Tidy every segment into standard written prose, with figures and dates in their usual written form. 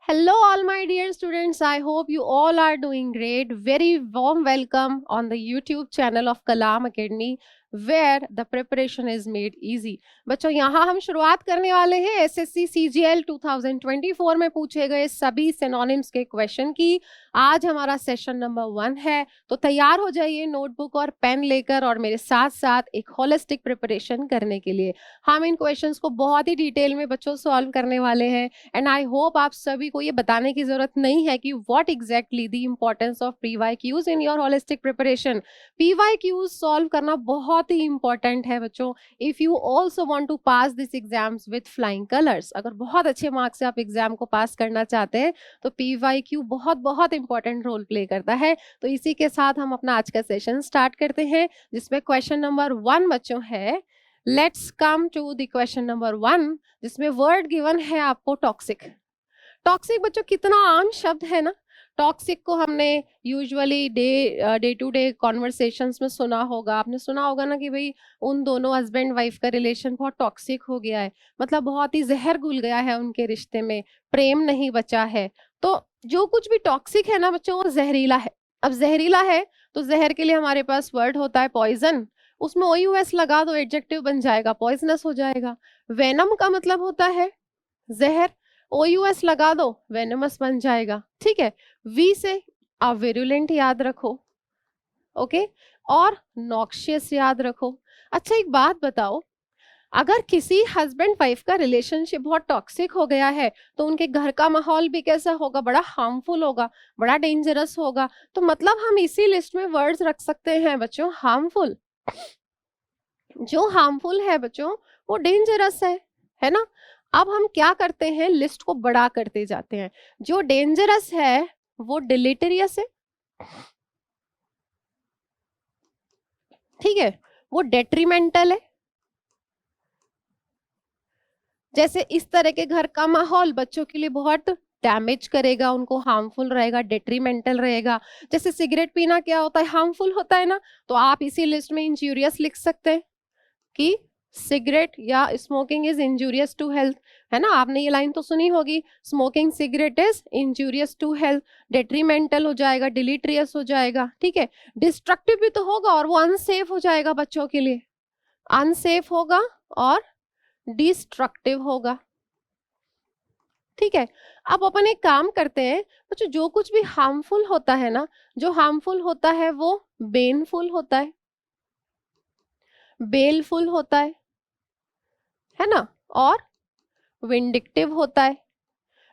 Hello, all my dear students. I hope you all are doing great. Very warm welcome on the YouTube channel of Kalam Academy, where the preparation is made easy. बच्चों यहाँ हम शुरुआत करने वाले हैं SSC CGL 2024 में पूछे गए सभी सिनोनिम्स के क्वेश्चन की। आज हमारा सेशन नंबर 1 है, तो तैयार हो जाइए नोटबुक और पेन लेकर और मेरे साथ साथ एक होलिस्टिक प्रिपरेशन करने के लिए। हम इन क्वेश्चंस को बहुत ही डिटेल में बच्चों सॉल्व करने वाले हैं एंड आई होप आप सभी को ये बताने की जरूरत नहीं है कि what exactly the importance of PYQs in your holistic preparation. PYQs solve करना बहुत ही इंपॉर्टेंट है बच्चों, if you also want to pass this exams with flying colours. अगर बहुत अच्छे मार्क्स से आप एग्जाम को पास करना चाहते हैं तो पीवाईक्यू बहुत बहुत इंपॉर्टेंट रोल प्ले करता है। तो इसी के साथ हम अपना आज का सेशन स्टार्ट करते हैं, जिसमें क्वेश्चन नंबर 1 बच्चों है। Let's come to the question number 1, जिसमें वर्ड गिवन है आपको टॉक्सिक। टॉक्सिक बच्चों कितना आम शब्द है ना। टॉक्सिक को हमने usually day to day conversations में सुना होगा। आपने सुना होगा ना कि भाई उन दोनों हस्बैंड वाइफ का रिलेशन बहुत टॉक्सिक हो गया है, मतलब बहुत ही जहर घुल गया है उनके रिश्ते में, प्रेम नहीं बचा है। तो जो कुछ भी टॉक्सिक है ना बच्चों, वो जहरीला है। अब जहरीला है तो जहर के लिए हमारे पास वर्ड होता है पॉइजन। उसमें OUS लगा दो, एडजेक्टिव बन जाएगा, पॉइजनस हो जाएगा। वेनम का मतलब होता है जहर, OUS लगा दो, वेनमस बन जाएगा। ठीक है, वी से आप विरुलेंट याद रखो, ओके, और नॉक्शियस याद रखो। अच्छा एक बात बताओ, अगर किसी हस्बैंड वाइफ का रिलेशनशिप बहुत टॉक्सिक हो गया है तो उनके घर का माहौल भी कैसा होगा, बड़ा हार्मफुल होगा, बड़ा डेंजरस होगा। तो मतलब हम इसी लिस्ट में वर्ड्स रख सकते हैं बच्चों हार्मफुल। जो हार्मफुल है बच्चों वो डेंजरस है ना। अब हम क्या करते हैं, लिस्ट को बड़ा करते जाते हैं। जो डेंजरस है वो डिलीटेरियस है, ठीक है, वो डेट्रीमेंटल है। जैसे इस तरह के घर का माहौल बच्चों के लिए बहुत डैमेज करेगा, उनको हार्मफुल रहेगा, डेट्रीमेंटल रहेगा। जैसे सिगरेट पीना क्या होता है, हार्मफुल होता है ना। तो आप इसी लिस्ट में इंजूरियस लिख सकते हैं कि सिगरेट या smoking is injurious to health, है ना। आपने ये लाइन तो सुनी होगी, smoking cigarette is injurious to health. Detrimental हो जाएगा, डिलीट्रियस हो जाएगा, ठीक है। डिस्ट्रक्टिव भी तो होगा और वो अनसेफ हो जाएगा बच्चों के लिए, अनसेफ होगा और डिस्ट्रक्टिव होगा, ठीक है। अब अपन एक काम करते हैं बच्चों, जो कुछ भी हार्मफुल होता है ना, जो हार्मफुल होता है वो बेनफुल होता है, बेलफुल होता है ना, और विंडिक्टिव होता है।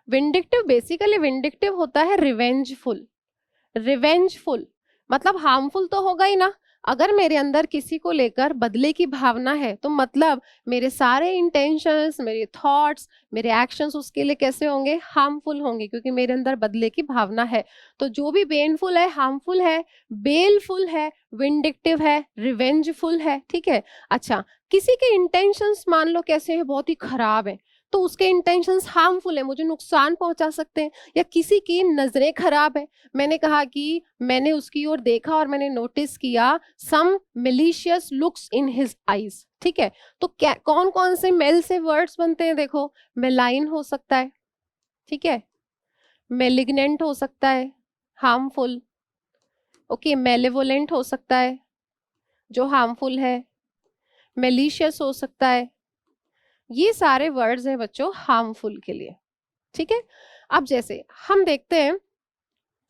विंडिक्टिव बेसिकली विंडिक्टिव होता है रिवेंजफुल। रिवेंजफुल मतलब हार्मफुल तो होगा ही ना। अगर मेरे अंदर किसी को लेकर बदले की भावना है तो मतलब मेरे सारे इंटेंशंस, मेरे थॉट्स, मेरे एक्शंस उसके लिए कैसे होंगे, हार्मफुल होंगे, क्योंकि मेरे अंदर बदले की भावना है। तो जो भी बेनफुल है, हार्मफुल है, बेलफुल है, विंडिक्टिव है, रिवेंजफुल है, ठीक है। अच्छा, किसी के इंटेंशंस मान लो कैसे है, बहुत ही खराब है, तो उसके इंटेंशंस हार्मफुल है, मुझे नुकसान पहुंचा सकते हैं। या किसी की नजरें खराब है, मैंने कहा कि मैंने उसकी ओर देखा और मैंने नोटिस किया सम मिलीशियस लुक्स इन हिज आईज, ठीक है। तो क्या कौन कौन से मेल से वर्ड्स बनते हैं, देखो, मेलाइन हो सकता है, ठीक है, मेलिग्नेंट हो सकता है, हार्मफुल, ओके, मेलेवोलेंट हो सकता है जो हार्मफुल है, मेलिशियस हो सकता है। ये सारे वर्ड्स हैं बच्चों हार्मफुल के लिए, ठीक है। अब जैसे हम देखते हैं,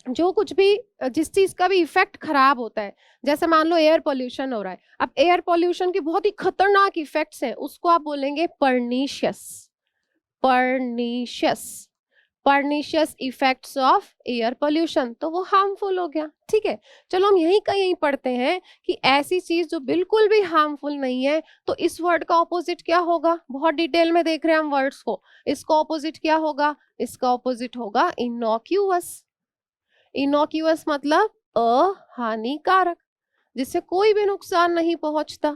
जो कुछ भी जिस चीज का भी इफेक्ट खराब होता है, जैसे मान लो एयर पोल्यूशन हो रहा है, अब एयर पोल्यूशन के बहुत ही खतरनाक इफेक्ट्स हैं, उसको आप बोलेंगे pernicious. Pernicious, pernicious effects of air pollution, तो वो हार्मफुल हो गया, ठीक है। चलो हम यहीं का यहीं पढ़ते हैं कि ऐसी चीज जो बिल्कुल भी हार्मफुल नहीं है, तो इस वर्ड का ऑपोजिट क्या होगा, बहुत डिटेल में देख रहे हैं हम वर्ड्स को। इसका ऑपोजिट क्या होगा, इसका ऑपोजिट होगा इनोक्यूअस। इनोक्यूअस मतलब अहानिकारक, जिससे कोई भी नुकसान नहीं पहुंचता,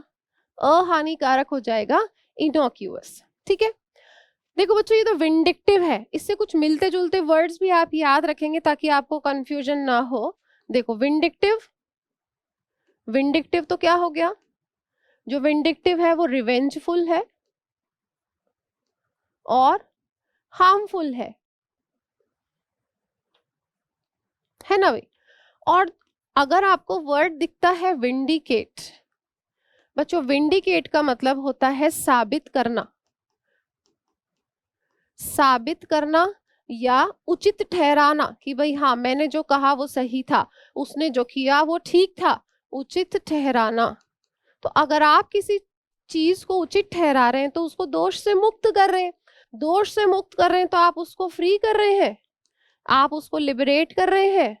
अहानिकारक हो जाएगा इनोक्यूअस, ठीक है। देखो बच्चों, ये तो विंडिक्टिव है, इससे कुछ मिलते जुलते वर्ड्स भी आप याद रखेंगे ताकि आपको कंफ्यूजन ना हो। देखो विंडिक्टिव, विंडिक्टिव तो क्या हो गया, जो विंडिक्टिव है वो रिवेंजफुल है और हार्मफुल है, है ना भाई। और अगर आपको वर्ड दिखता है विंडिकेट, बच्चों विंडिकेट का मतलब होता है साबित करना, साबित करना या उचित ठहराना कि भाई हाँ मैंने जो कहा वो सही था, उसने जो किया वो ठीक था, उचित ठहराना। तो अगर आप किसी चीज को उचित ठहरा रहे हैं तो उसको दोष से मुक्त कर रहे हैं, दोष से मुक्त कर रहे हैं तो आप उसको फ्री कर रहे हैं, आप उसको लिबरेट कर रहे हैं,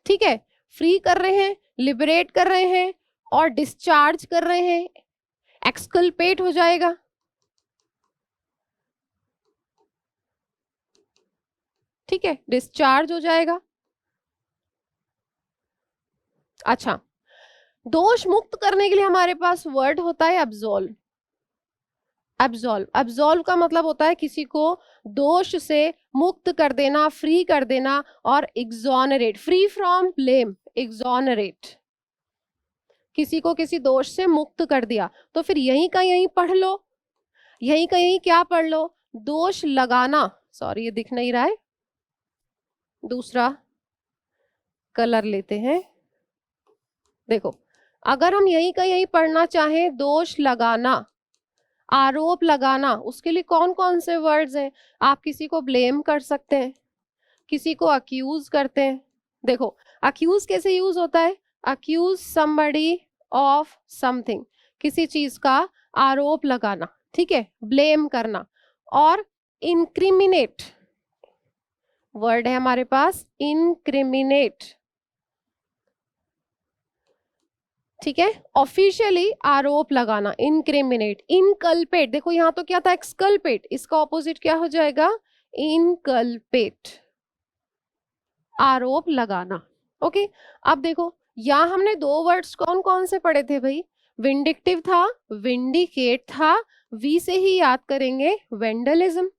ठीक है, फ्री कर रहे हैं, लिबरेट कर रहे हैं और डिस्चार्ज कर रहे हैं, एक्सकल्पेट हो जाएगा, ठीक है, डिस्चार्ज हो जाएगा। अच्छा, दोष मुक्त करने के लिए हमारे पास वर्ड होता है अब्सॉल्व। अब्सॉल्व, अब्सॉल्व का मतलब होता है किसी को दोष से मुक्त कर देना, फ्री कर देना, और exonerate, free from blame, exonerate, किसी को किसी दोष से मुक्त कर दिया। तो फिर यहीं का यहीं पढ़ लो, यहीं का यहीं क्या पढ़ लो, दोष लगाना, सॉरी ये दिख नहीं रहा है, दूसरा कलर लेते हैं। देखो, अगर हम यहीं का यहीं पढ़ना चाहें, दोष लगाना, आरोप लगाना, उसके लिए कौन कौन से वर्ड्स हैं? आप किसी को ब्लेम कर सकते हैं, किसी को अक्यूज करते हैं। देखो, अक्यूज कैसे यूज होता है? अक्यूज समबडी ऑफ समथिंग, किसी चीज का आरोप लगाना, ठीक है, ब्लेम करना। और इंक्रिमिनेट वर्ड है हमारे पास, इंक्रिमिनेट, ठीक है, ऑफिशियली आरोप लगाना, इंक्रिमिनेट। इनकल्पेट, देखो यहां तो क्या था, एक्सकल्पेट, इसका ऑपोजिट क्या हो जाएगा, इनकल्पेट, आरोप लगाना। ओके, अब देखो यहां हमने दो वर्ड्स कौन कौन से पढ़े थे भाई, विंडिक्टिव था, विंडिकेट था, वी से ही याद करेंगे वेंडलिज्म।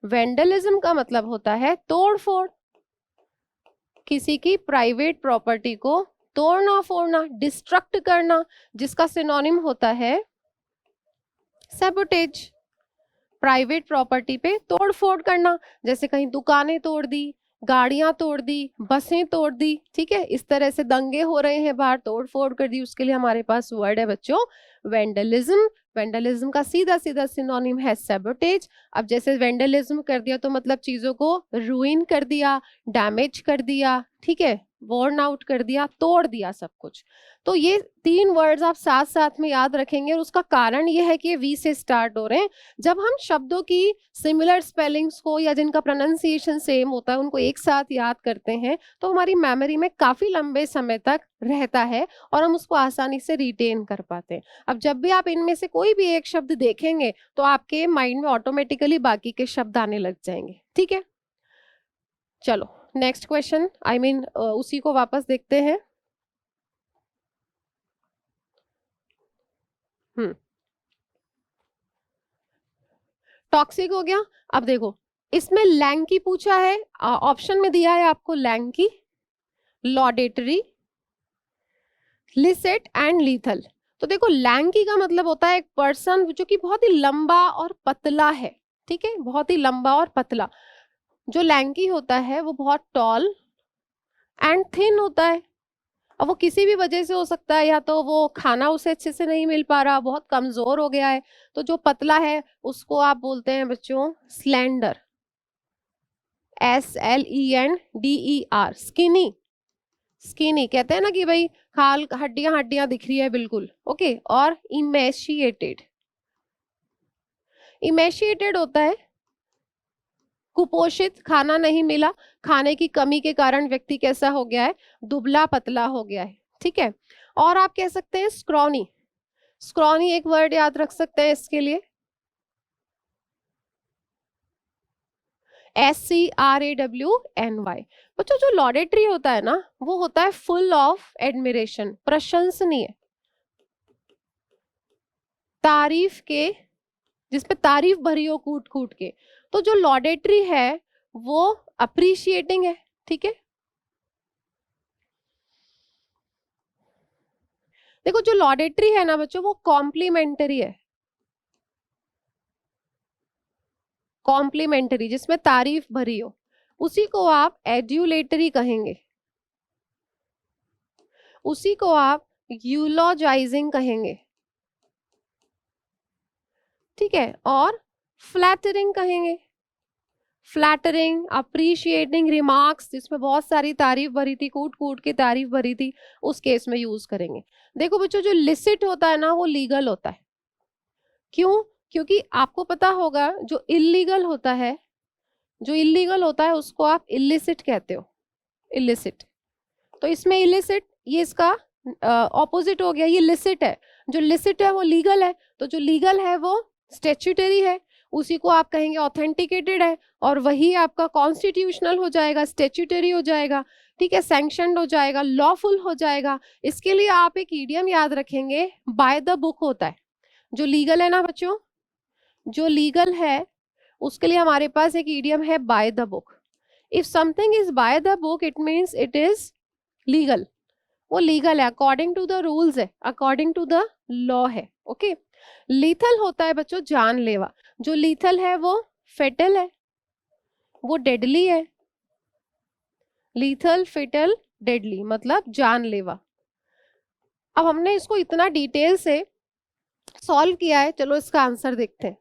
वेंडलिज्म का मतलब होता है तोड़फोड़, किसी की प्राइवेट प्रॉपर्टी को तोड़ना फोड़ना, डिस्ट्रक्ट करना, जिसका सिनोनिम होता है सैबोटेज, प्राइवेट प्रॉपर्टी पे तोड़फोड़ करना, जैसे कहीं दुकानें तोड़ दी, गाड़ियां तोड़ दी, बसें तोड़ दी, ठीक है, इस तरह से दंगे हो रहे हैं बाहर, तोड़ फोड़ कर दी, उसके लिए हमारे पास वर्ड है बच्चों वेंडलिज्म। वेंडलिज्म का सीधा सीधा सिनोनिम है सैबोटेज। अब जैसे वेंडलिज्म कर दिया तो मतलब चीजों को रूइन कर दिया, डैमेज कर दिया, ठीक है, वॉर्न आउट कर दिया, तोड़ दिया सब कुछ। तो ये तीन वर्ड्स आप साथ साथ में याद रखेंगे, और उसका कारण ये है कि वी से स्टार्ट हो रहे हैं। जब हम शब्दों की सिमिलर स्पेलिंग्स को या जिनका प्रोनाउंसिएशन सेम होता है उनको एक साथ याद करते हैं तो हमारी मेमोरी में काफी लंबे समय तक रहता है और हम उसको आसानी से रिटेन कर पाते हैं। अब जब भी आप इनमें से कोई भी एक शब्द देखेंगे तो आपके माइंड में ऑटोमेटिकली बाकी के शब्द आने लग जाएंगे, ठीक है। चलो नेक्स्ट क्वेश्चन, आई मीन उसी को वापस देखते हैं। टॉक्सिक हो गया। अब देखो, इसमें लैंकी पूछा है, ऑप्शन में दिया है आपको लैंकी, लॉडेटरी, लिसेट एंड लीथल। तो देखो लैंकी का मतलब होता है एक पर्सन जो कि बहुत ही लंबा और पतला है, ठीक है, बहुत ही लंबा और पतला। जो लैंकी होता है वो बहुत टॉल एंड थिन होता है। अब वो किसी भी वजह से हो सकता है, या तो वो खाना उसे अच्छे से नहीं मिल पा रहा, बहुत कमजोर हो गया है। तो जो पतला है उसको आप बोलते हैं बच्चों स्लेंडर, SLENDER, स्किनी, स्किनी कहते हैं ना कि भाई खाल हड्डियां हड्डियां दिख रही है बिल्कुल, ओके। और इमेशिएटेड, इमेशिएटेड होता है कुपोषित, खाना नहीं मिला, खाने की कमी के कारण व्यक्ति कैसा हो गया है, दुबला पतला हो गया है, ठीक है। और आप कह सकते हैं स्क्रॉनी, स्क्रॉनी एक वर्ड याद रख सकते हैं इसके लिए, SCRAWNY। बच्चों जो लॉडेटरी होता है ना वो होता है फुल ऑफ एडमिरेशन, प्रशंसनीय, तारीफ के, जिसपे तारीफ भरी हो कूट कूट के। तो जो लॉडेटरी है वो अप्रिशिएटिंग है, ठीक है। देखो जो लॉडेटरी है ना बच्चों वो कॉम्प्लीमेंटरी है, कॉम्प्लीमेंटरी जिसमें तारीफ भरी हो, उसी को आप एड्यूलेटरी कहेंगे, उसी को आप यूलॉजाइजिंग कहेंगे, ठीक है, और फ्लैटरिंग कहेंगे। फ्लैटरिंग, अप्रिशिएटिंग रिमार्क्स जिसमें बहुत सारी तारीफ भरी थी, कूट कूट के तारीफ भरी थी, उस केस में यूज करेंगे। देखो बच्चों, जो लिसिट होता है ना वो लीगल होता है। क्यों? क्योंकि आपको पता होगा जो इल्लीगल होता है, जो इल्लीगल होता है उसको आप इलिसिट कहते हो, इलिसिट। तो इसमें इलिसिट, ये इसका ऑपोजिट हो गया, ये लिसिट है। जो लिसिट है वो लीगल है, तो जो लीगल है वो स्टैट्यूटरी है, उसी को आप कहेंगे ऑथेंटिकेटेड है, और वही आपका कॉन्स्टिट्यूशनल हो जाएगा, स्टैट्यूटरी हो जाएगा, ठीक है, सैंक्शनड हो जाएगा, लॉफुल हो जाएगा। इसके लिए आप एक इडियम याद रखेंगे, बाय द बुक होता है। जो लीगल है ना बच्चों, जो लीगल है उसके लिए हमारे पास एक इडियम है by the book. If something is by the book it means it is legal, वो लीगल है, अकॉर्डिंग टू द रूल्स है, अकॉर्डिंग टू द लॉ है। ओके, लीथल होता है बच्चों जानलेवा। जो लीथल है वो फेटल है, वो डेडली है। लीथल, फेटल, डेडली मतलब जानलेवा। अब हमने इसको इतना डिटेल से सॉल्व किया है, चलो इसका आंसर देखते हैं।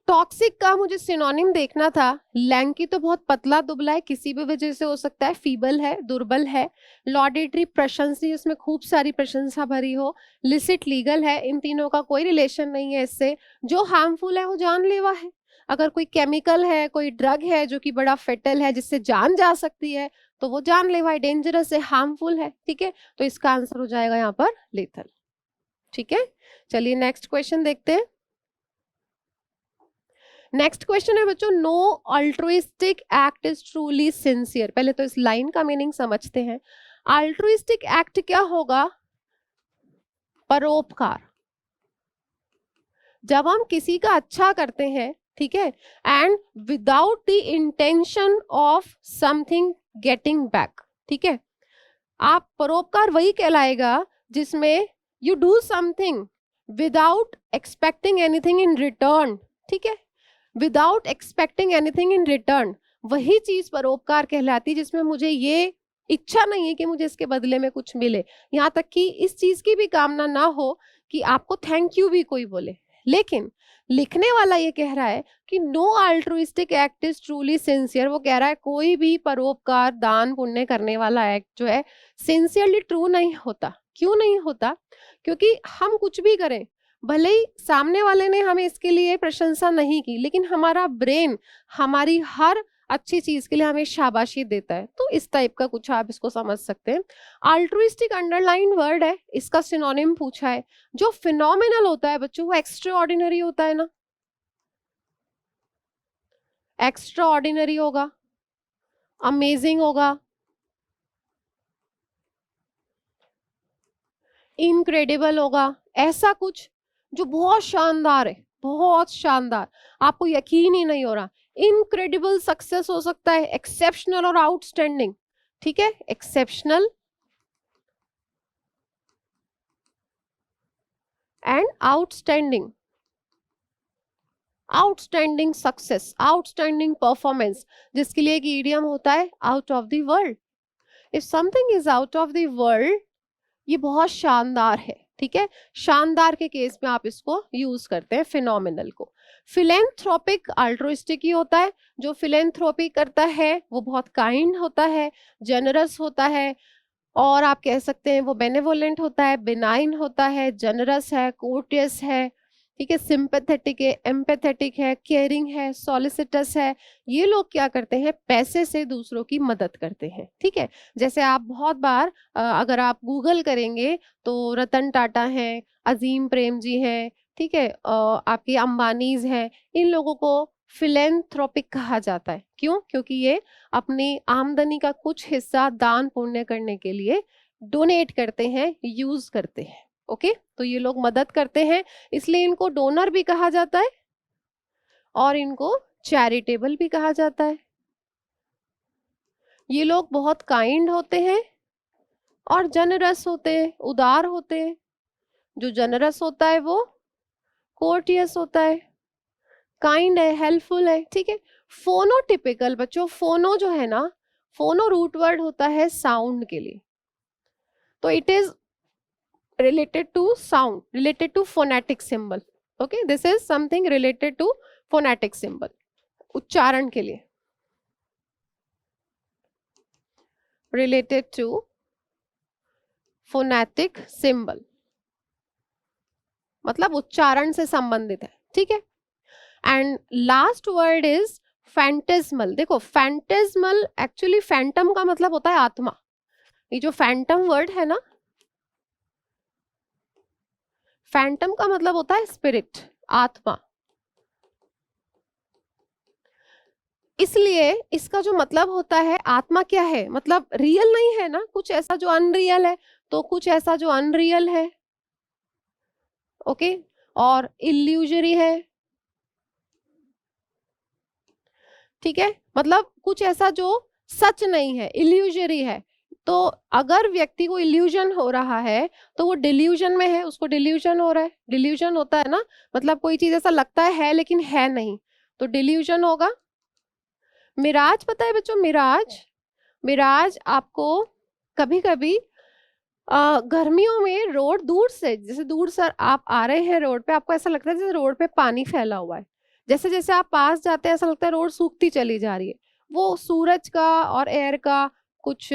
टॉक्सिक का मुझे सिनोनिम देखना था। लैंकी तो बहुत पतला दुबला है, किसी भी वजह से हो सकता है, फीबल है, दुर्बल है। लॉडेटरी प्रशंसी, जिसमें खूब सारी प्रशंसा भरी हो। लिसिट लीगल है, इन तीनों का कोई रिलेशन नहीं है इससे। जो हार्मफुल है वो जानलेवा है। अगर कोई केमिकल है, कोई ड्रग है जो कि बड़ा फेटल है, जिससे जान जा सकती है, तो वो जानलेवा है, डेंजरस है, हार्मफुल है, ठीक है। तो इसका आंसर हो जाएगा यहाँ पर लेथल, ठीक है। चलिए नेक्स्ट क्वेश्चन देखते हैं। नेक्स्ट क्वेश्चन है बच्चों, no altruistic act is truly sincere. पहले तो इस लाइन का मीनिंग समझते हैं। अल्ट्रुइस्टिक एक्ट क्या होगा? परोपकार। जब हम किसी का अच्छा करते हैं, ठीक है, and without the intention of something getting back, ठीक है, आप परोपकार वही कहलाएगा जिसमें you do something without expecting anything in return, ठीक है, without expecting anything in return, वही चीज परोपकार कहलाती, जिसमें मुझे ये इच्छा नहीं है कि मुझे इसके बदले में कुछ मिले, यहाँ तक कि इस चीज की भी कामना ना हो कि आपको थैंक यू भी कोई बोले। लेकिन लिखने वाला ये कह रहा है कि no altruistic act is truly sincere. वो कह रहा है कोई भी परोपकार, दान पुण्य करने वाला एक्ट जो है सिंसियरली ट्रू नहीं होता। क्यों नहीं होता? क्योंकि हम कुछ भी करें, भले ही सामने वाले ने हमें इसके लिए प्रशंसा नहीं की, लेकिन हमारा ब्रेन हमारी हर अच्छी चीज के लिए हमें शाबाशी देता है। तो इस टाइप का कुछ आप इसको समझ सकते हैं। अल्ट्रुइस्टिक अंडरलाइन वर्ड है, इसका सिनोनिम पूछा है। जो फिनोमिनल होता है बच्चों वो एक्स्ट्रा ऑर्डिनरी होता है ना, एक्स्ट्रा ऑर्डिनरी होगा, अमेजिंग होगा, इनक्रेडिबल होगा, ऐसा कुछ जो बहुत शानदार है, बहुत शानदार, आपको यकीन ही नहीं हो रहा। इनक्रेडिबल सक्सेस हो सकता है, एक्सेप्शनल और आउटस्टैंडिंग, ठीक है, exceptional and outstanding. Outstanding success, outstanding performance, जिसके लिए एक इडियम होता है out of the world. If something is out of the world, ये बहुत शानदार है, ठीक है। शानदार के केस में आप इसको यूज करते हैं फिनोमिनल को। फिलेंथ्रोपिक अल्ट्रुइस्टिक ही होता है। जो फिलेंथ्रोपी करता है वो बहुत काइंड होता है, जेनरस होता है, और आप कह सकते हैं वो बेनेवोलेंट होता है, बिनाइन होता है, जनरस है, कोर्टियस है, ठीक है, सिंपैथेटिक है, एम्पैथेटिक है, केयरिंग है, सॉलिसिटस है। ये लोग क्या करते हैं? पैसे से दूसरों की मदद करते हैं, ठीक है। जैसे आप बहुत बार अगर आप गूगल करेंगे तो रतन टाटा हैं, अजीम प्रेम जी हैं, ठीक है, आपकी अंबानीज हैं, इन लोगों को फिलेंथ्रोपिक कहा जाता है। क्यों? क्योंकि ये अपनी आमदनी का कुछ हिस्सा दान पुण्य करने के लिए डोनेट करते हैं, यूज करते हैं। ओके, तो ये लोग मदद करते हैं, इसलिए इनको डोनर भी कहा जाता है और इनको चैरिटेबल भी कहा जाता है। ये लोग बहुत काइंड होते हैं और जनरस होते हैं, उदार होते हैं। जो जनरस होता है वो कोर्टियस होता है, काइंड है, हेल्पफुल है, ठीक है। फोनोटिपिकल बच्चों, फोनो जो है ना, फोनो रूट वर्ड होता है साउंड के लिए, तो it is related to sound, related to phonetic symbol. Okay, this is something related to phonetic symbol, उच्चारण के लिए, related to phonetic symbol, मतलब उच्चारण से संबंधित है, ठीक है। And last word is phantasmal. देखो फैंटेस्मल, एक्चुअली फैंटम का मतलब होता है आत्मा। ये जो फैंटम वर्ड है ना, फैंटम का मतलब होता है स्पिरिट, आत्मा। इसलिए इसका जो मतलब होता है, आत्मा क्या है, मतलब रियल नहीं है ना, कुछ ऐसा जो अनरियल है, तो कुछ ऐसा जो अनरियल है, ओके, और इल्यूजरी है, ठीक है, मतलब कुछ ऐसा जो सच नहीं है, इल्यूजरी है। तो अगर व्यक्ति को इल्यूजन हो रहा है तो वो डिल्यूजन में है, उसको डिल्यूजन हो रहा है। डिल्यूजन होता है ना, मतलब कोई चीज ऐसा लगता है लेकिन है नहीं, तो डिल्यूजन होगा। मिराज पता है बच्चों, मिराज, मिराज आपको कभी कभी गर्मियों में रोड दूर से, जैसे दूर से आप आ रहे हैं रोड पे, आपको ऐसा लगता है जैसे रोड पे पानी फैला हुआ है। जैसे जैसे आप पास जाते हैं ऐसा लगता है रोड सूखती चली जा रही है। वो सूरज का और एयर का कुछ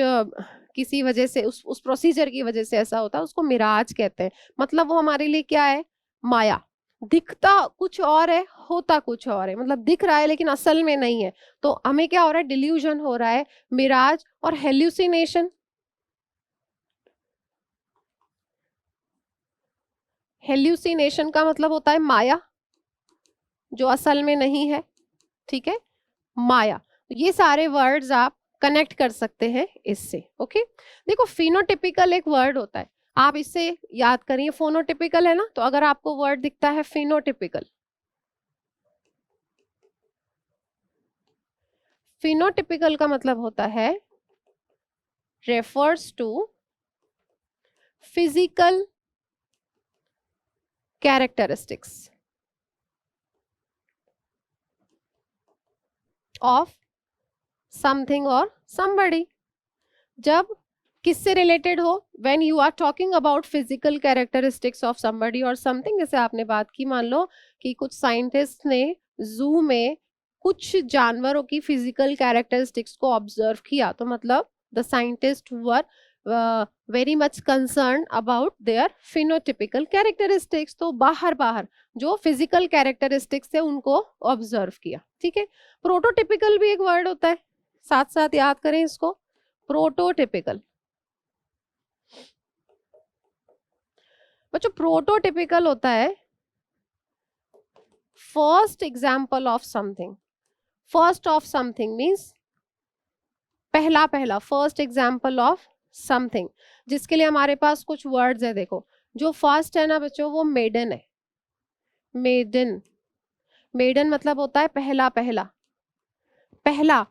किसी वजह से, उस प्रोसीजर की वजह से ऐसा होता है, उसको मिराज कहते हैं। मतलब वो हमारे लिए क्या है, माया। दिखता कुछ और है, होता कुछ और है, मतलब दिख रहा है लेकिन असल में नहीं है। तो हमें क्या हो रहा है, डिल्यूजन हो रहा है, मिराज और हेल्यूसिनेशन। हेल्यूसिनेशन का मतलब होता है माया, जो असल में नहीं है, ठीक है, माया। ये सारे वर्ड्स आप कनेक्ट कर सकते हैं इससे, ओके। देखो फिनोटिपिकल एक वर्ड होता है, आप इससे याद करिए, फोनोटिपिकल है ना, तो अगर आपको वर्ड दिखता है फिनोटिपिकल, फिनोटिपिकल का मतलब होता है refers to physical characteristics of something और somebody। जब किससे रिलेटेड हो, when you are talking about physical characteristics of somebody और समथिंग। जैसे आपने बात की, मान लो कि कुछ साइंटिस्ट ने जू में कुछ जानवरों की फिजिकल कैरेक्टरिस्टिक्स को ऑब्जर्व किया, तो मतलब the scientist were very much concern about their phenotypical characteristics. तो बाहर बाहर जो फिजिकल कैरेक्टरिस्टिक्स है उनको ऑब्जर्व किया, ठीक है। प्रोटोटिपिकल भी एक वर्ड होता है, साथ साथ याद करें इसको, प्रोटोटिपिकल। बच्चों प्रोटोटिपिकल होता है first example of something. First of something means पहला पहला, फर्स्ट एग्जाम्पल ऑफ समथिंग, जिसके लिए हमारे पास कुछ वर्ड्स है। देखो जो फर्स्ट है ना बच्चों, वो मेडन है। मेडन, मेडन मतलब होता है पहला पहला, पहला।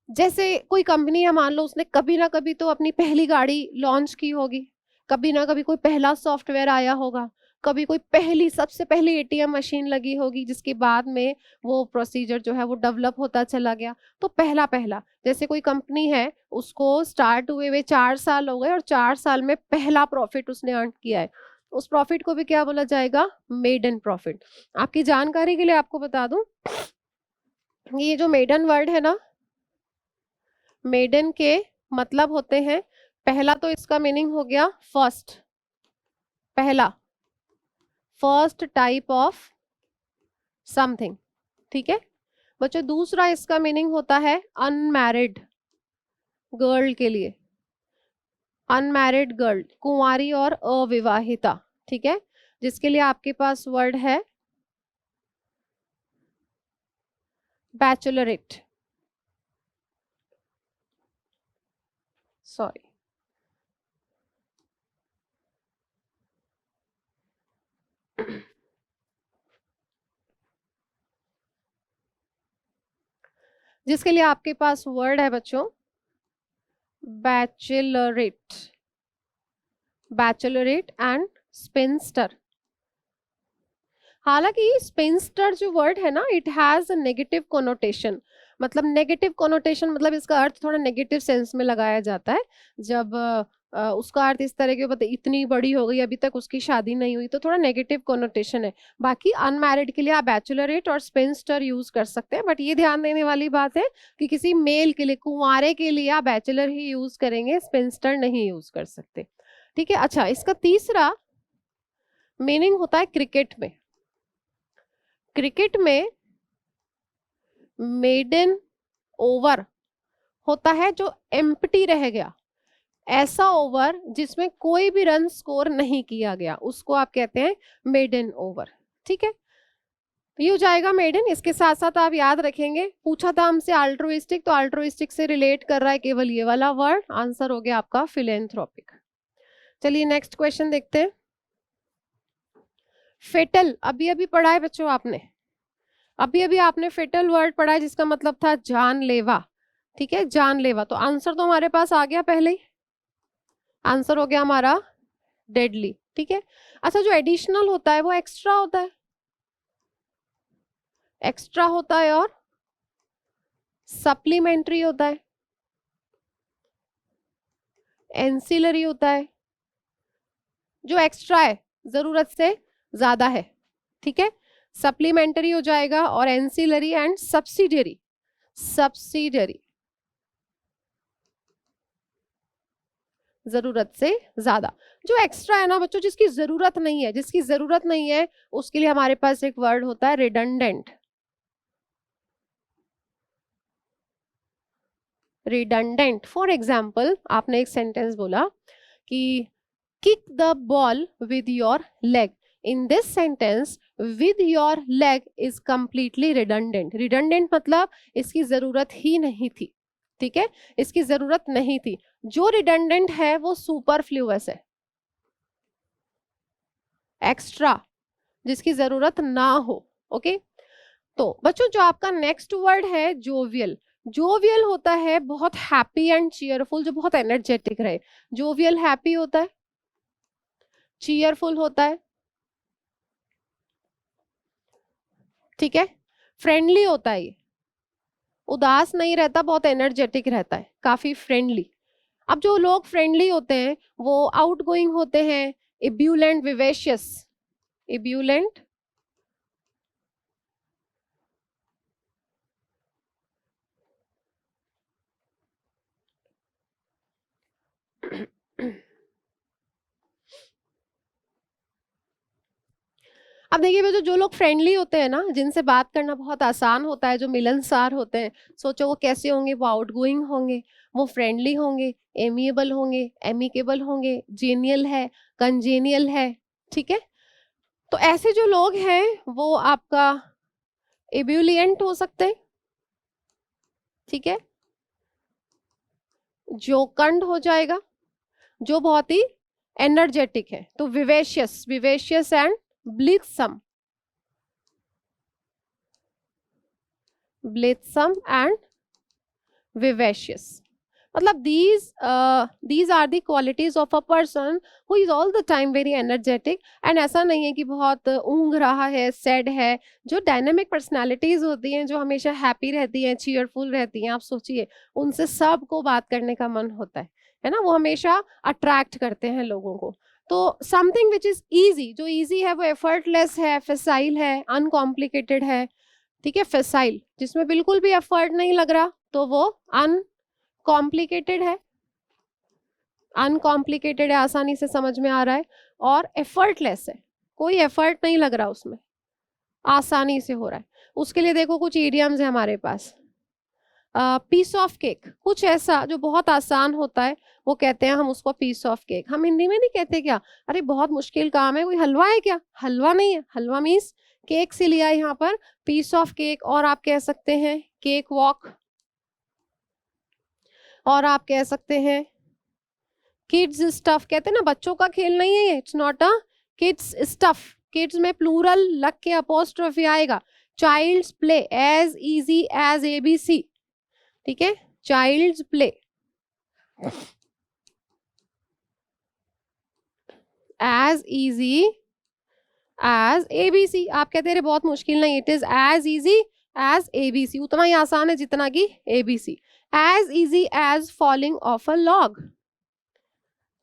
जैसे कोई कंपनी है, मान लो उसने कभी ना कभी तो अपनी पहली गाड़ी लॉन्च की होगी, कभी ना कभी कोई पहला सॉफ्टवेयर आया होगा, कभी कोई पहली, सबसे पहली एटीएम मशीन लगी होगी, जिसके बाद में वो प्रोसीजर जो है वो डेवलप होता चला गया। तो पहला पहला, जैसे कोई कंपनी है, उसको स्टार्ट हुए हुए 4 साल हो गए और 4 साल में पहला प्रॉफिट उसने अर्न किया है, उस प्रॉफिट को भी क्या बोला जाएगा, मेडन प्रॉफिट। आपकी जानकारी के लिए आपको बता दूं, ये जो मेडन वर्ड है ना, मेडन के मतलब होते हैं, पहला तो इसका मीनिंग हो गया फर्स्ट, पहला, फर्स्ट टाइप ऑफ समथिंग, ठीक है बच्चों। दूसरा इसका मीनिंग होता है अनमैरिड गर्ल के लिए, अनमैरिड गर्ल, कुंवारी और अविवाहिता, ठीक है, जिसके लिए आपके पास वर्ड है बैचलरेट, सॉरी, जिसके लिए आपके पास वर्ड है बच्चों बैचलरेट, बैचलरेट एंड स्पिंस्टर। हालांकि स्पिंस्टर जो वर्ड है ना, it has a negative connotation, मतलब नेगेटिव कोनोटेशन मतलब इसका अर्थ थोड़ा नेगेटिव सेंस में लगाया जाता है। जब उसका अर्थ इस तरह के होता है, इतनी बड़ी हो गई अभी तक उसकी शादी नहीं हुई, तो थोड़ा नेगेटिव कोनोटेशन है। बाकी अनमैरिड के लिए आप बैचलरेट और स्पिंस्टर यूज कर सकते हैं, बट ये ध्यान देने वाली बात है कि किसी मेल के लिए, कुंवारे के लिए आप बैचलर ही यूज करेंगे, स्पिंस्टर नहीं यूज कर सकते। ठीक है। अच्छा, इसका तीसरा मीनिंग होता है क्रिकेट में। क्रिकेट में मेडन ओवर होता है जो एम्प्टी रह गया, ऐसा ओवर जिसमें कोई भी रन स्कोर नहीं किया गया, उसको आप कहते हैं मेडन ओवर। ठीक है, ये हो जाएगा मेडन। इसके साथ साथ आप याद रखेंगे, पूछा था हमसे अल्ट्रुइस्टिक, तो अल्ट्रुइस्टिक से रिलेट कर रहा है केवल ये वाला वर्ड, आंसर हो गया आपका फिलेंथ्रोपिक। चलिए नेक्स्ट क्वेश्चन देखते हैं। फेटल अभी अभी पढ़ा है बच्चों आपने, अभी अभी आपने फेटल वर्ड पढ़ा है जिसका मतलब था जानलेवा। ठीक है, जानलेवा। तो आंसर तो हमारे पास आ गया पहले ही, आंसर हो गया हमारा डेडली। ठीक है। अच्छा, जो एडिशनल होता है वो एक्स्ट्रा होता है, एक्स्ट्रा होता है और सप्लीमेंट्री होता है, एंसिलरी होता है। जो एक्स्ट्रा है जरूरत से ज्यादा है, ठीक है, सप्लीमेंटरी हो जाएगा, और एंसिलरी एंड सब्सिडियरी, सब्सिडियरी जरूरत से ज्यादा। जो एक्स्ट्रा है ना बच्चों, जिसकी जरूरत नहीं है, जिसकी जरूरत नहीं है, उसके लिए हमारे पास एक वर्ड होता है रिडंडेंट। रिडंडेंट, फॉर एग्जाम्पल आपने एक सेंटेंस बोला कि kick the ball with your leg. In this sentence with your leg is completely redundant. Redundant मतलब इसकी जरूरत ही नहीं थी। ठीक है, इसकी जरूरत नहीं थी। जो रिडंडेंट है वो सुपरफ्लूअस है, एक्स्ट्रा, जिसकी जरूरत ना हो। ओके, तो बच्चों जो आपका नेक्स्ट वर्ड है जोवियल। जोवियल होता है बहुत हैप्पी एंड चीयरफुल, जो बहुत एनर्जेटिक रहे। जोवियल हैप्पी होता है, चीयरफुल होता है, ठीक है, फ्रेंडली होता है, ये उदास नहीं रहता, बहुत एनर्जेटिक रहता है, काफी फ्रेंडली। अब जो लोग फ्रेंडली होते हैं वो आउटगोइंग होते हैं, इब्यूलेंट, विवेशियस, इब्यूलेंट, अब देखिए बच्चों, जो लोग फ्रेंडली होते हैं ना, जिनसे बात करना बहुत आसान होता है, जो मिलनसार होते हैं, सोचो वो कैसे होंगे, वो आउटगोइंग होंगे, वो फ्रेंडली होंगे, एमिएबल होंगे, एमिकेबल होंगे, जेनियल है, कंजेनियल है। ठीक है, तो ऐसे जो लोग हैं वो आपका एब्यूलिएंट हो सकते हैं, ठीक है, जोकंड हो जाएगा, जो बहुत ही एनर्जेटिक है, तो vivacious, vivacious and blithesome, blithesome and vivacious. मतलब these are the qualities of a person who is all the time very energetic, and ऐसा नहीं है कि बहुत ऊँग रहा है, सैड है। जो डायनेमिक पर्सनालिटीज होती हैं, जो हमेशा हैप्पी रहती हैं, चीयरफुल रहती हैं, आप सोचिए उनसे सबको बात करने का मन होता है ना, वो हमेशा अट्रैक्ट करते हैं लोगों को। तो समथिंग विच इज ईजी, जो ईजी है वो एफर्टलेस है, फेसाइल है, अनकॉम्प्लिकेटेड है। ठीक है, फेसाइल जिसमें बिल्कुल भी एफर्ट नहीं लग रहा, तो वो अनकॉम्प्लिकेटेड है, अनकॉम्प्लिकेटेड है, आसानी से समझ में आ रहा है। और एफर्टलेस है, कोई एफर्ट नहीं लग रहा उसमें, आसानी से हो रहा है। उसके लिए देखो कुछ इडियम्स है हमारे पास। पीस ऑफ केक, कुछ ऐसा जो बहुत आसान होता है, वो कहते हैं हम उसको पीस ऑफ केक। हम हिंदी में नहीं कहते क्या, अरे बहुत मुश्किल काम है, कोई हलवा है क्या? हलवा नहीं है, हलवा मीन्स केक से लिया है यहाँ पर, पीस ऑफ केक। और आप कह सकते हैं केक वॉक, और आप कह सकते हैं किड्स स्टफ। कहते हैं ना बच्चों का खेल नहीं है ये, it's not a kid's stuff. Kids में प्लूरल लग के अपोस्ट्रोफी आएगा। Child's play as easy as ABC। ठीक है, child's play as easy as ABC। आप कहते रहे बहुत मुश्किल नहीं, it is as easy as ABC, उतना ही आसान है जितना कि ABC। As easy as falling off a log,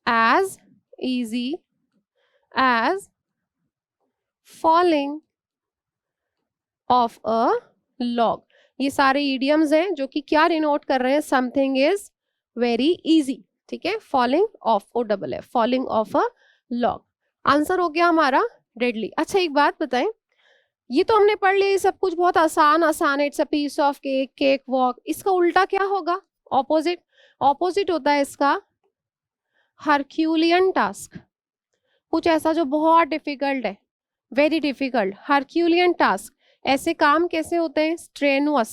as easy as falling off a log. ये सारे इडियम्स हैं जो कि क्या डिनोट कर रहे हैं, समथिंग इज वेरी इजी। ठीक है, फॉलिंग ऑफ, ओ डबल है, falling off a log. Answer हो गया हमारा डेडली। अच्छा एक बात बताएं, ये तो हमने पढ़ लिया, ये सब कुछ बहुत आसान आसान है, it's a piece of cake, cake walk. इसका उल्टा क्या होगा, ऑपोजिट। ऑपोजिट होता है इसका हरक्यूलियन टास्क, कुछ ऐसा जो बहुत डिफिकल्ट है, वेरी डिफिकल्ट, हरक्यूलियन टास्क। ऐसे काम कैसे होते हैं, स्ट्रेनुअस,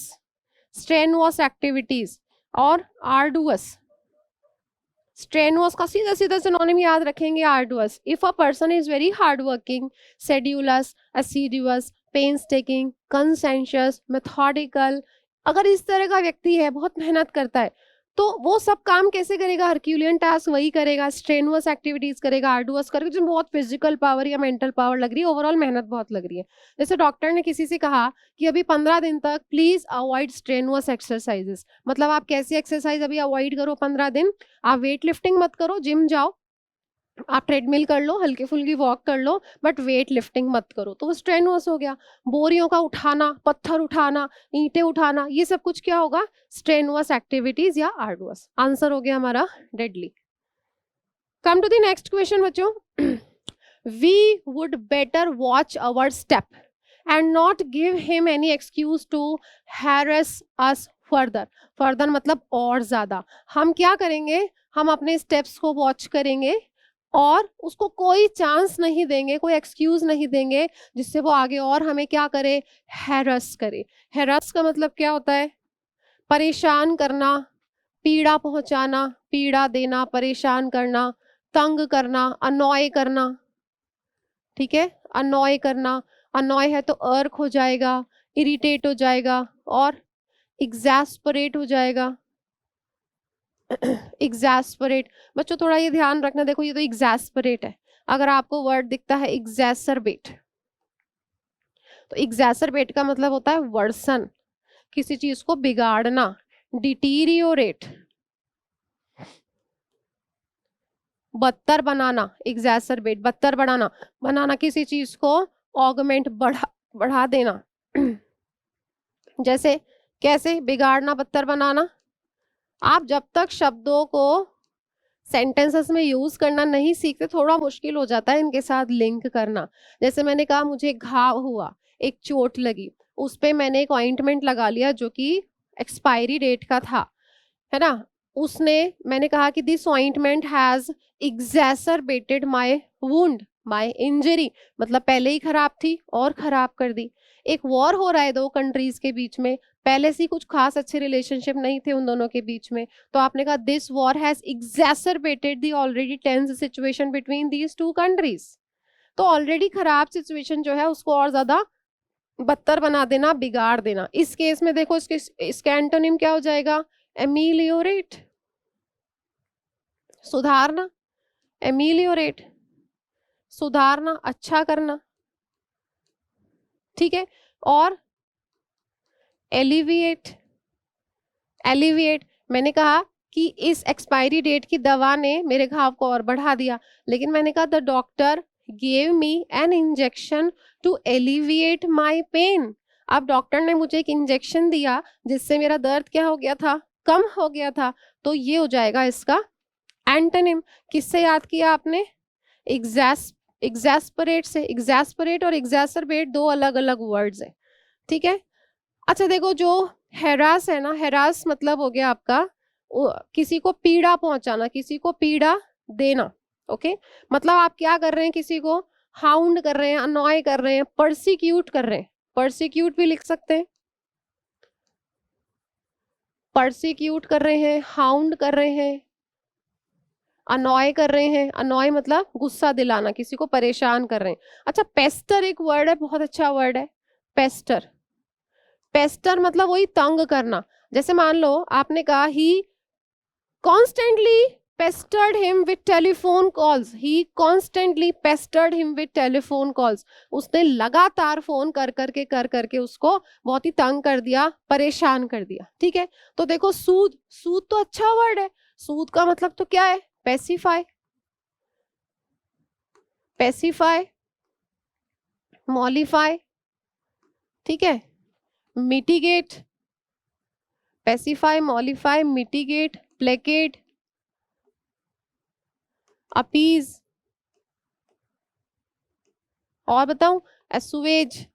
स्ट्रेनुअस एक्टिविटीज और आर्डुअस। स्ट्रेनुअस का सीधा सीधा सिनोनिम याद रखेंगे, arduous. If a person is very hard working, sedulous, assiduous, painstaking, conscientious, methodical, अगर इस तरह का व्यक्ति है, बहुत मेहनत करता है, तो वो सब काम कैसे करेगा, हरक्यूलियन टास्क वही करेगा, स्ट्रेनुअस एक्टिविटीज करेगा, आर्डुअस करेगा, जिसमें बहुत फिजिकल पावर या मेंटल पावर लग रही है, ओवरऑल मेहनत बहुत लग रही है। जैसे डॉक्टर ने किसी से कहा कि अभी 15 दिन तक प्लीज अवॉइड स्ट्रेनुअस एक्सरसाइजेस, मतलब आप कैसी एक्सरसाइज अभी अवॉइड करो 15 दिन, आप वेट लिफ्टिंग मत करो, जिम जाओ, आप ट्रेडमिल कर लो, हल्की फुल्की वॉक कर लो, बट वेट लिफ्टिंग मत करो। तो वो स्ट्रेनुअस हो गया। बोरियों का उठाना, पत्थर उठाना, ईंटें उठाना, ये सब कुछ क्या होगा, स्ट्रेनुअस एक्टिविटीज या आर्डुअस। आंसर हो गया हमारा deadly. Come to the next question बच्चों। We would better watch our step and not give him any excuse to harass us further. Further मतलब और ज्यादा। हम क्या करेंगे, हम अपने स्टेप्स को वॉच करेंगे और उसको कोई चांस नहीं देंगे, कोई एक्सक्यूज नहीं देंगे जिससे वो आगे और हमें क्या करे, हैरस करे। हैरस का मतलब क्या होता है, परेशान करना, पीड़ा पहुंचाना, पीड़ा देना, परेशान करना, तंग करना, अनॉय करना। ठीक है, अनॉय करना, अनॉय है तो अर्क हो जाएगा, इरिटेट हो जाएगा और एग्जैस्परेट हो जाएगा। एग्जैस्परेट, बच्चों थोड़ा ये ध्यान रखना, देखो ये तो एग्जैस्परेट है, अगर आपको वर्ड दिखता है एग्जैसरबेट, तो एग्जैसरबेट का मतलब होता है वर्सन, किसी चीज को बिगाड़ना, डिटीरियोरेट, बदतर बनाना, एग्जैसरबेट बदतर बढ़ाना, बनाना किसी चीज को, ऑगमेंट बढ़ा देना। जैसे कैसे, बिगाड़ना, बदतर बनाना। आप जब तक शब्दों को सेंटेंसेस में यूज करना नहीं सीखते, थोड़ा मुश्किल हो जाता है इनके साथ लिंक करना। जैसे मैंने कहा मुझे घाव हुआ, एक चोट लगी, उस पे मैंने एक ऑइंटमेंट लगा लिया जो कि एक्सपायरी डेट का था, है ना। उसने, मैंने कहा कि this ointment has exacerbated my wound, my injury, मतलब पहले ही खराब थी और खराब कर दी। एक वॉर हो रहा है दो कंट्रीज के बीच में, पहले से कुछ खास अच्छे रिलेशनशिप नहीं थे उन दोनों के बीच में, तो आपने कहा this war has exacerbated the already tense situation between these two countries. तो ऑलरेडी खराब सिचुएशन जो है उसको और ज्यादा बदतर बना देना, बिगाड़ देना। इस केस में देखो इसका एंटोनिम क्या हो जाएगा, एमिलियोरेट, सुधारना, एमिलियोरेट, सुधारना, अच्छा करना। ठीक है, और एलिविएट, एलिविएट, मैंने कहा कि इस एक्सपायरी डेट की दवा ने मेरे घाव को और बढ़ा दिया, लेकिन मैंने कहा the doctor gave me an injection to alleviate my pain. अब डॉक्टर ने मुझे एक इंजेक्शन दिया जिससे मेरा दर्द क्या हो गया था, कम हो गया था। तो ये हो जाएगा इसका एंटोनिम। किससे याद किया आपने, एग्जैस्परेट से। एग्जैस्परेट और एग्जैसरबेट दो अलग अलग वर्ड्स हैं। ठीक है, अच्छा देखो जो हैरास है ना, हैरास मतलब हो गया आपका किसी को पीड़ा पहुंचाना, किसी को पीड़ा देना। ओके, मतलब आप क्या कर रहे हैं, किसी को हाउंड कर रहे हैं, अनॉय कर रहे हैं, परसिक्यूट कर रहे हैं, परसिक्यूट भी लिख सकते हैं, परसिक्यूट कर रहे हैं, हाउंड कर रहे हैं, अनॉय कर रहे हैं। अनॉय मतलब गुस्सा दिलाना, किसी को परेशान कर रहे हैं। अच्छा पेस्टर एक वर्ड है, बहुत अच्छा वर्ड है, पेस्टर। पेस्टर मतलब वही तंग करना। जैसे मान लो आपने कहा he constantly pestered him with telephone calls, he constantly pestered him with telephone calls, उसने लगातार फोन कर करके उसको बहुत ही तंग कर दिया, परेशान कर दिया। ठीक है, तो देखो सूद, सूद तो अच्छा वर्ड है, सूद का मतलब तो क्या है, पेसिफाई, पेसिफाई, मॉलिफाई, ठीक है, mitigate, pacify, mollify, mitigate, placate, appease, और बताऊं, एसुवेज,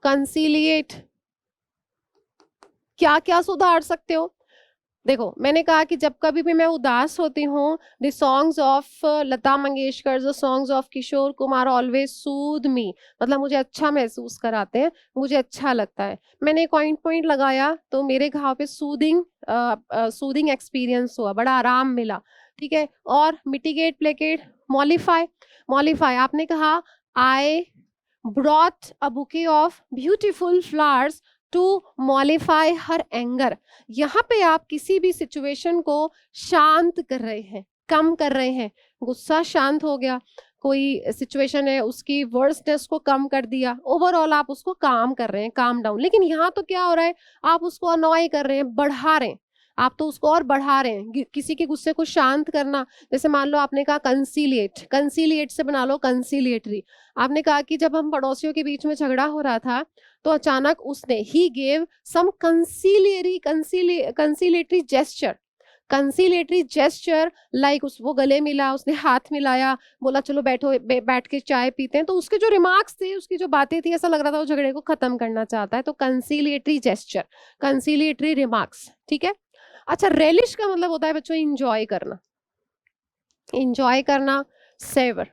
कंसीलिएट, क्या क्या सुधार सकते हो। देखो मैंने कहा कि जब कभी भी मैं उदास होती हूँ, the songs of Lata Mangeshkar, the songs of Kishore Kumar always soothe me, मतलब मुझे अच्छा महसूस कराते हैं, मुझे अच्छा लगता है। मैंने एक पॉइंट लगाया तो मेरे घाव पे सूदिंग एक्सपीरियंस हुआ, बड़ा आराम मिला। ठीक है, और मिटिगेट, प्लेकेट, मॉलिफाई, मॉलिफाई आपने कहा I brought a bouquet of beautiful flowers to mollify her anger, यहाँ पे आप किसी भी सिचुएशन को शांत कर रहे हैं, कम कर रहे हैं, गुस्सा शांत हो गया, कोई सिचुएशन है उसकी वर्स्टनेस को कम कर दिया, ओवरऑल आप उसको काम कर रहे हैं, काम डाउन। लेकिन यहाँ तो क्या हो रहा है, आप उसको अनॉय कर रहे हैं, बढ़ा रहे हैं, आप तो उसको और बढ़ा रहे हैं। किसी के गुस्से को शांत करना, जैसे मान लो आपने कहा कंसीलिएट, कंसीलिएट से बना लो कंसीलिएटरी। आपने कहा कि जब हम पड़ोसियों के बीच में झगड़ा हो रहा था तो अचानक उसने he gave some conciliatory gesture, conciliatory gesture like उस वो गले मिला, उसने हाथ मिलाया, बोला चलो बैठो, बैठ के चाय पीते हैं। तो उसके जो रिमार्क्स थे, उसकी जो बातें थी, ऐसा लग रहा था वो झगड़े को खत्म करना चाहता है। तो कंसीलिएटरी जेस्चर, कंसीलिएटरी रिमार्क्स, ठीक है। अच्छा, रेलिश का मतलब होता है बच्चों इंजॉय करना, इंजॉय करना, सेवर।